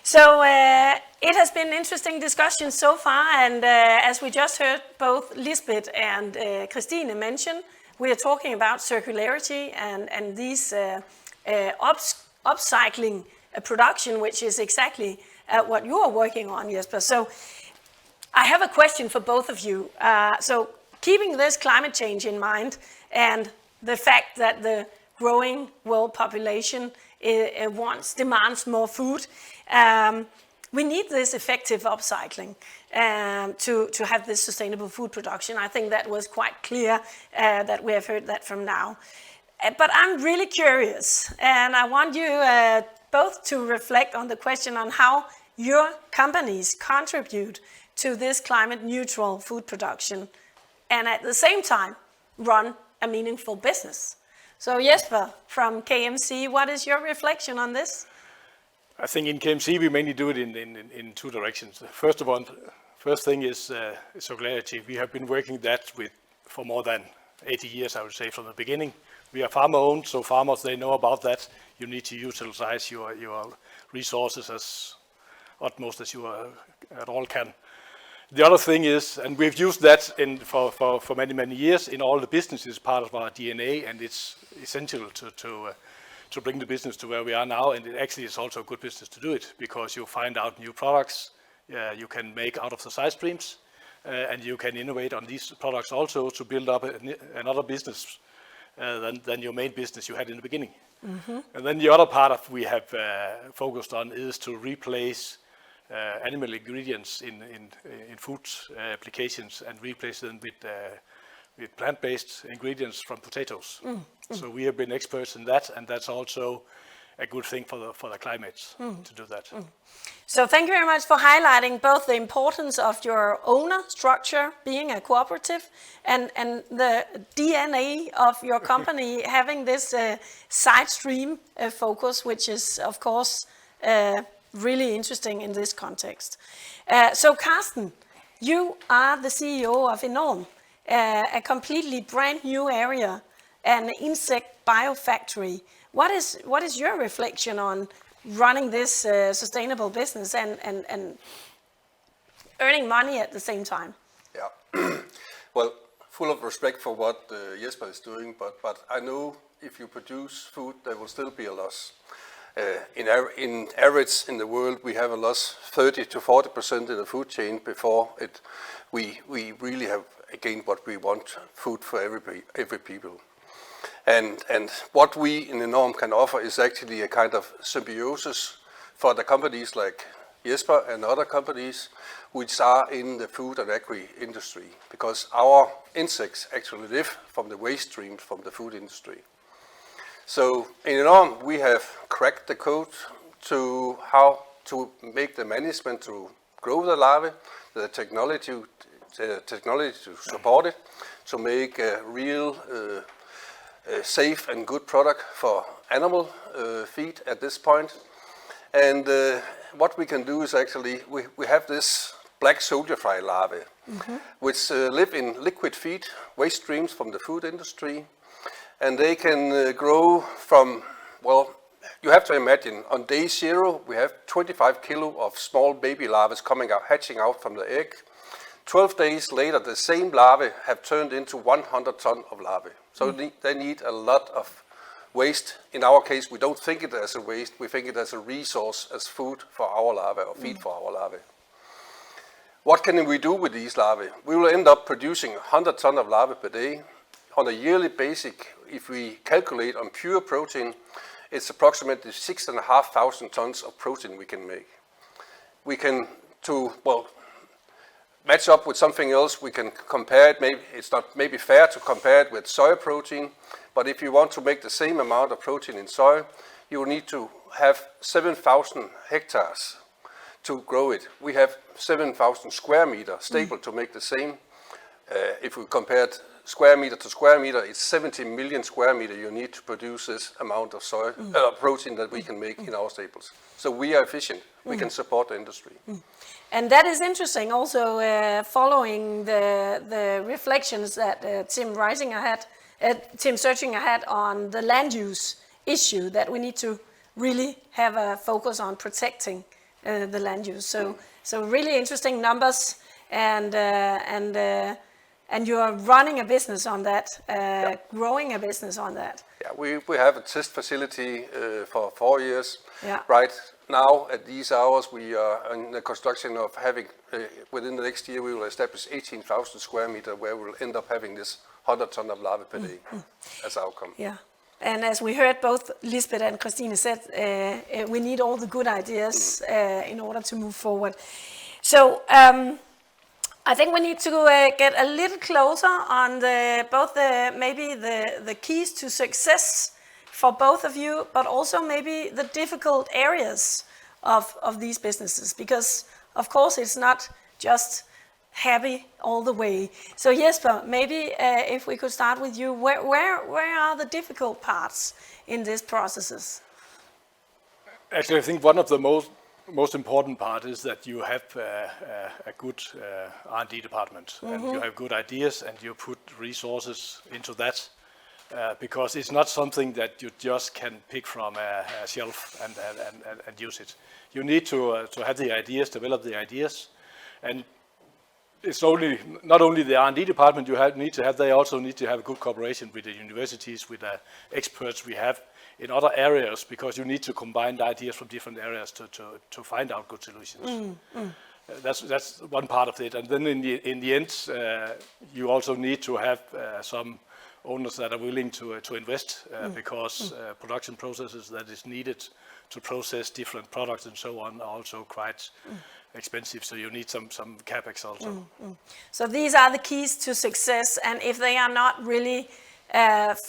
So it has been an interesting discussion so far, and as we just heard both Lisbeth and Christine mention, we are talking about circularity and these upcycling production, which is exactly what you are working on, Jesper. So I have a question for both of you. So keeping this climate change in mind and the fact that the growing world population demands more food, we need this effective upcycling to have this sustainable food production. I think that was quite clear that we have heard that from now. But I'm really curious, and I want you both to reflect on the question on how your companies contribute to this climate neutral food production and at the same time run a meaningful business. So Jesper from KMC, what is your reflection on this? I think in KMC we mainly do it in two directions. First thing is circularity. We have been working that for more than 80 years, I would say, from the beginning. We are farmer owned, so farmers, they know about that. You need to utilize your resources as utmost as you at all can. The other thing is, and we've used that for many years in all the businesses, part of our DNA, and it's essential to bring the business to where we are now. And it actually is also a good business to do it, because you find out new products you can make out of the side streams, and you can innovate on these products also to build up another business than your main business you had in the beginning. Mm-hmm. And then the other part we have focused on is to replace animal ingredients in food applications and replace them with plant-based ingredients from potatoes. So we have been experts in that, and that's also a good thing for the climate to do that. So thank you very much for highlighting both the importance of your owner structure being a cooperative and the DNA of your company having this side stream focus, which is of course really interesting in this context. So Carsten, you are the CEO of Enorm, a completely brand new area, an insect biofactory. What is your reflection on running this sustainable business and earning money at the same time? Yeah, well, full of respect for what Jesper is doing, but I know if you produce food, there will still be a loss. In average in the world, we have a loss 30 to 40% in the food chain before we really have gained what we want, food for every people. And what we in Enorm can offer is actually a kind of symbiosis for the companies like Jesper and other companies which are in the food and agri industry, because our insects actually live from the waste streams from the food industry. So in Enorm, we have cracked the code to how to make the management to grow the larvae, the technology to support it, to make a real safe and good product for animal feed at this point. And what we can do is actually, we have this black soldier fly larvae, which live in liquid feed, waste streams from the food industry. And they can grow from, well, you have to imagine, on day 0, we have 25 kilo of small baby larvae coming out, hatching out from the egg. 12 days later, the same larvae have turned into 100 ton of larvae. So they need a lot of waste. In our case, we don't think it as a waste, we think it as a resource, as food for our larvae, or feed for our larvae. What can we do with these larvae? We will end up producing 100 ton of larvae per day. On a yearly basis, if we calculate on pure protein, it's approximately 6,500 tons of protein we can make. We can, match up with something else, we can compare it. Maybe it's not maybe fair to compare it with soy protein, but if you want to make the same amount of protein in soy, you will need to have 7,000 hectares to grow it. We have 7,000 square meters stable to make the same. If we compared square meter to square meter, it's 70 million square meter you need to produce this amount of soy protein that we can make in our stables. So we are efficient. We can support the industry. And that is interesting also, following the reflections that Tim Surginer had on the land use issue, that we need to really have a focus on protecting the land use. So really interesting numbers, and you are running a business on that, growing a business on that. Yeah, we have a test facility for 4 years. Yeah. Right now, at these hours, we are in the construction of having, within the next year, we will establish 18,000 square meter where we'll end up having this 100 ton of larvae per day as outcome. Yeah. And as we heard both Lisbeth and Christine said, we need all the good ideas in order to move forward. So I think we need to get a little closer on maybe the keys to success for both of you, but also maybe the difficult areas of these businesses, because of course it's not just happy all the way. So Jesper, maybe if we could start with you, where are the difficult parts in these processes? Actually, I think one of the most important part is that you have a good R&D department, and you have good ideas, and you put resources into that, because it's not something that you just can pick from a shelf and use it. You need to have the ideas, develop the ideas, and it's not only the R&D department need to have, they also need to have good cooperation with the universities, with the experts we have in other areas, because you need to combine the ideas from different areas to find out good solutions. That's one part of it. And then in the end, you also need to have some owners that are willing to invest, because production processes that is needed to process different products and so on are also quite expensive, so you need some capex also. So these are the keys to success, and if they are not really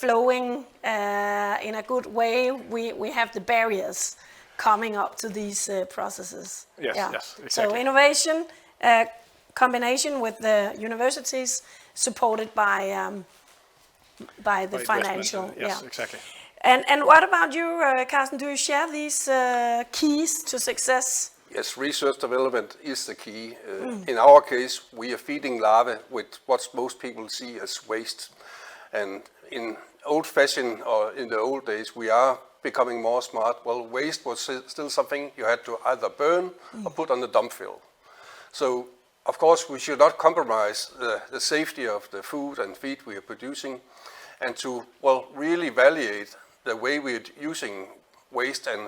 flowing in a good way, we have the barriers coming up to these processes. Yes, yes, exactly. So innovation, combination with the universities, supported by the financial. Yes, exactly. And what about you, Carsten? Do you share these keys to success? Yes, research development is the key. In our case, we are feeding larvae with what most people see as waste. And in old-fashioned, or in the old days, we are becoming more smart. Well, waste was still something you had to either burn or put on the dump fill. So, of course, we should not compromise the safety of the food and feed we are producing, and to, well, really evaluate the way we're using waste and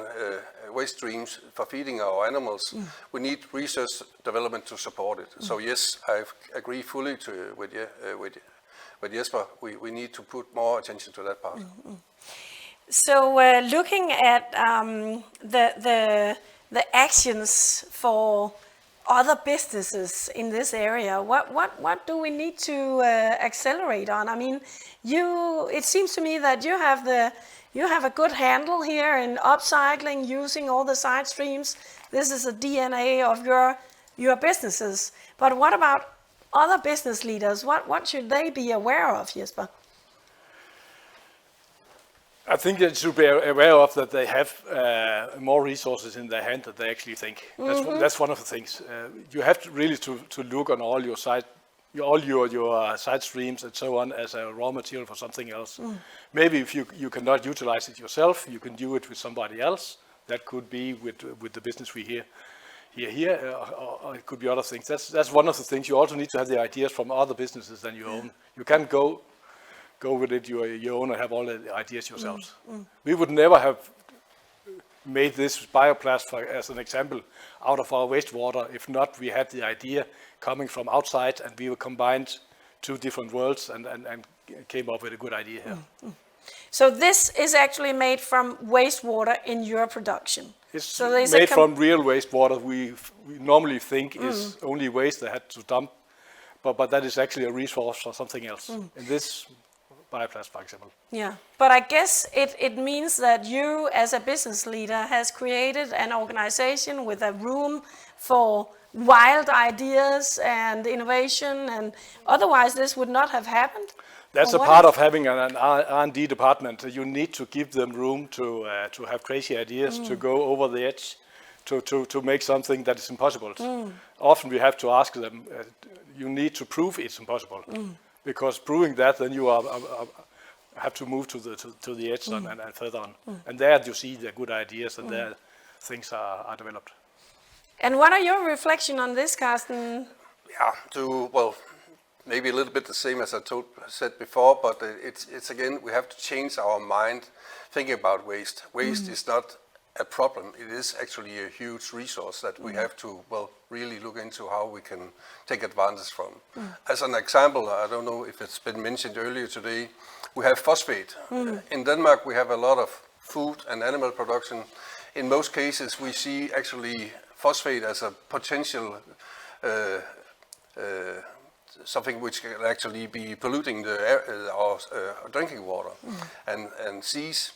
waste streams for feeding our animals, we need research development to support it. So yes, I agree fully with Jesper. We need to put more attention to that part. So looking at the actions for other businesses in this area, what do we need to accelerate on? I mean, it seems to me that you have a good handle here in upcycling, using all the side streams. This is a DNA of your businesses. But what about other business leaders? What should they be aware of, Jesper? I think they should be aware of that they have more resources in their hand than they actually think. That's one of the things. You have to really to look on all your side streams and so on as a raw material for something else. Maybe if you cannot utilize it yourself, you can do it with somebody else. That could be with the business we here, or it could be other things. That's one of the things. You also need to have the ideas from other businesses than your own. You can't go with it your own and have all the ideas yourselves. We would never have made this bioplastic, as an example, out of our wastewater if not we had the idea coming from outside and we combined two different worlds and came up with a good idea here. So this is actually made from wastewater in your production? It's made from real wastewater. We normally think is only waste they had to dump, but that is actually a resource for something else. In this bioplastic, for example. Yeah, but I guess it means that you as a business leader has created an organization with a room for wild ideas and innovation, and otherwise this would not have happened. That's a part of having an R&D department. You need to give them room to have crazy ideas, to go over the edge, to make something that is impossible. Often we have to ask them, you need to prove it's impossible. Because proving that, then you have to move to the edge and further on. And there you see the good ideas and there things are developed. And what are your reflections on this, Carsten? Yeah, maybe a little bit the same as I said before, but it's again, we have to change our mind thinking about waste. Waste is not a problem. It is actually a huge resource that we have to, really look into how we can take advantage from. As an example, I don't know if it's been mentioned earlier today, we have phosphate. In Denmark, we have a lot of food and animal production. In most cases, we see actually phosphate as a potential something which can actually be polluting our drinking water. And SEGES,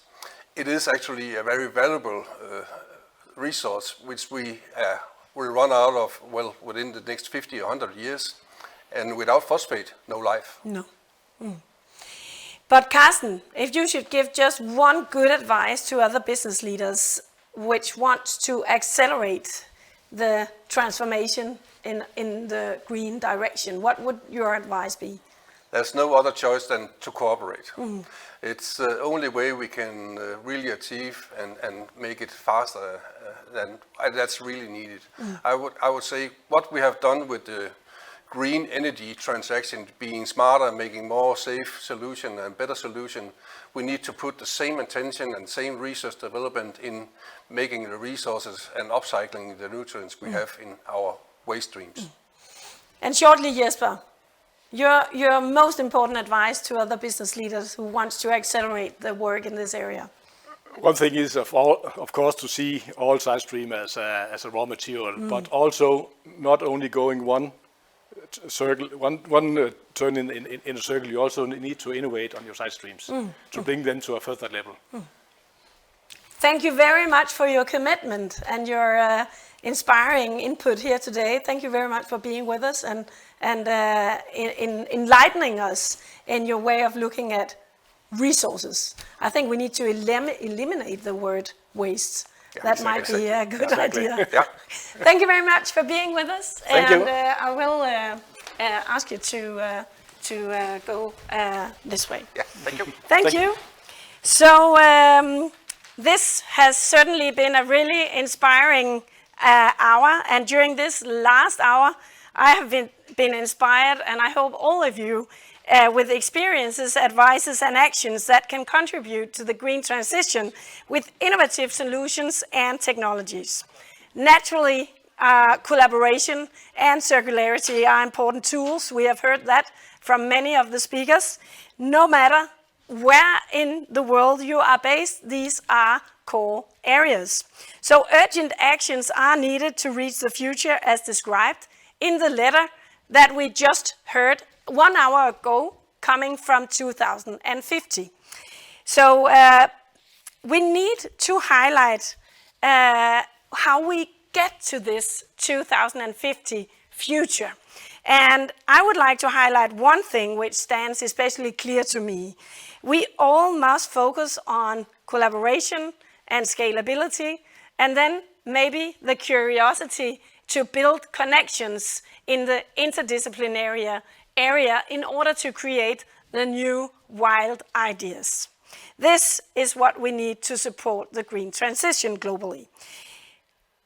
it is actually a very valuable resource which we will run out of within the next 50 or 100 years. And without phosphate, no life. No. But Carsten, if you should give just one good advice to other business leaders which want to accelerate the transformation in the green direction, what would your advice be? There's no other choice than to cooperate. It's the only way we can really achieve and make it faster than that's really needed. I would say what we have done with the green energy transaction, being smarter, making more safe solution and better solution, we need to put the same attention and same research development in making the resources and upcycling the nutrients we have in our waste streams. And shortly, Jesper, your most important advice to other business leaders who want to accelerate the work in this area? One thing is, of course, to see all side stream as a raw material, but also not only going one circle, one turn in a circle. You also need to innovate on your side streams to bring them to a further level. Thank you very much for your commitment and your inspiring input here today. Thank you very much for being with us and in enlightening us in your way of looking at resources. I think we need to eliminate the word waste. That might be a good idea. Yeah. Thank you very much for being with us. Thank you. I will ask you to go this way. Yeah, thank you. Thank you. So this has certainly been a really inspiring hour, and during this last hour I have been inspired, and I hope all of you with experiences, advices, and actions that can contribute to the green transition with innovative solutions and technologies. Naturally, collaboration and circularity are important tools. We have heard that from many of the speakers. No matter where in the world you are based, these are core areas. So urgent actions are needed to reach the future as described in the letter that we just heard 1 hour ago, coming from 2050. So we need to highlight how we get to this 2050 future. And I would like to highlight one thing which stands especially clear to me. We all must focus on collaboration and scalability, and then maybe the curiosity to build connections in the interdisciplinary area in order to create the new wild ideas. This is what we need to support the green transition globally.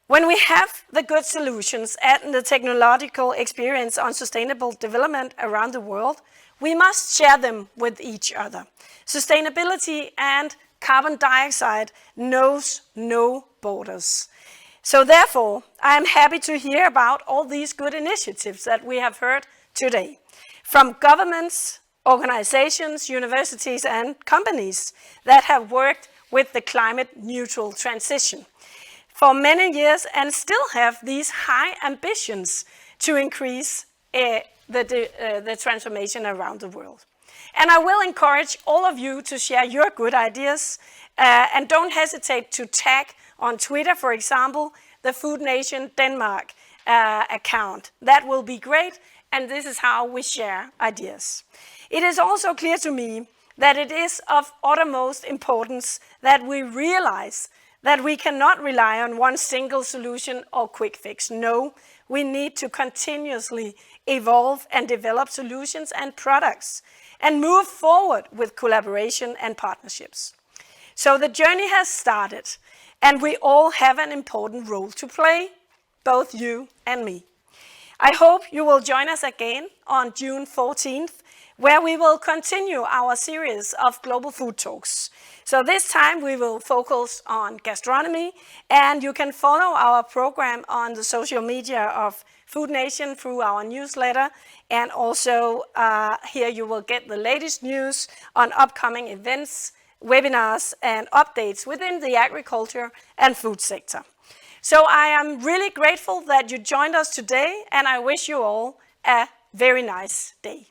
When we have the good solutions and the technological experience on sustainable development around the world, we must share them with each other. Sustainability and carbon dioxide knows no borders. So therefore, I am happy to hear about all these good initiatives that we have heard today, from governments, organizations, universities, and companies that have worked with the climate neutral transition for many years and still have these high ambitions to increase the transformation around the world. And I will encourage all of you to share your good ideas and don't hesitate to tag on Twitter, for example, the Food Nation Denmark account. That will be great, and this is how we share ideas. It is also clear to me that it is of uttermost importance that we realize that we cannot rely on one single solution or quick fix. No, we need to continuously evolve and develop solutions and products and move forward with collaboration and partnerships. So the journey has started, and we all have an important role to play, both you and me. I hope you will join us again on June 14th, where we will continue our series of global food talks. So this time we will focus on gastronomy, and you can follow our program on the social media of Food Nation through our newsletter, and also here you will get the latest news on upcoming events, webinars, and updates within the agriculture and food sector. So I am really grateful that you joined us today, and I wish you all a very nice day.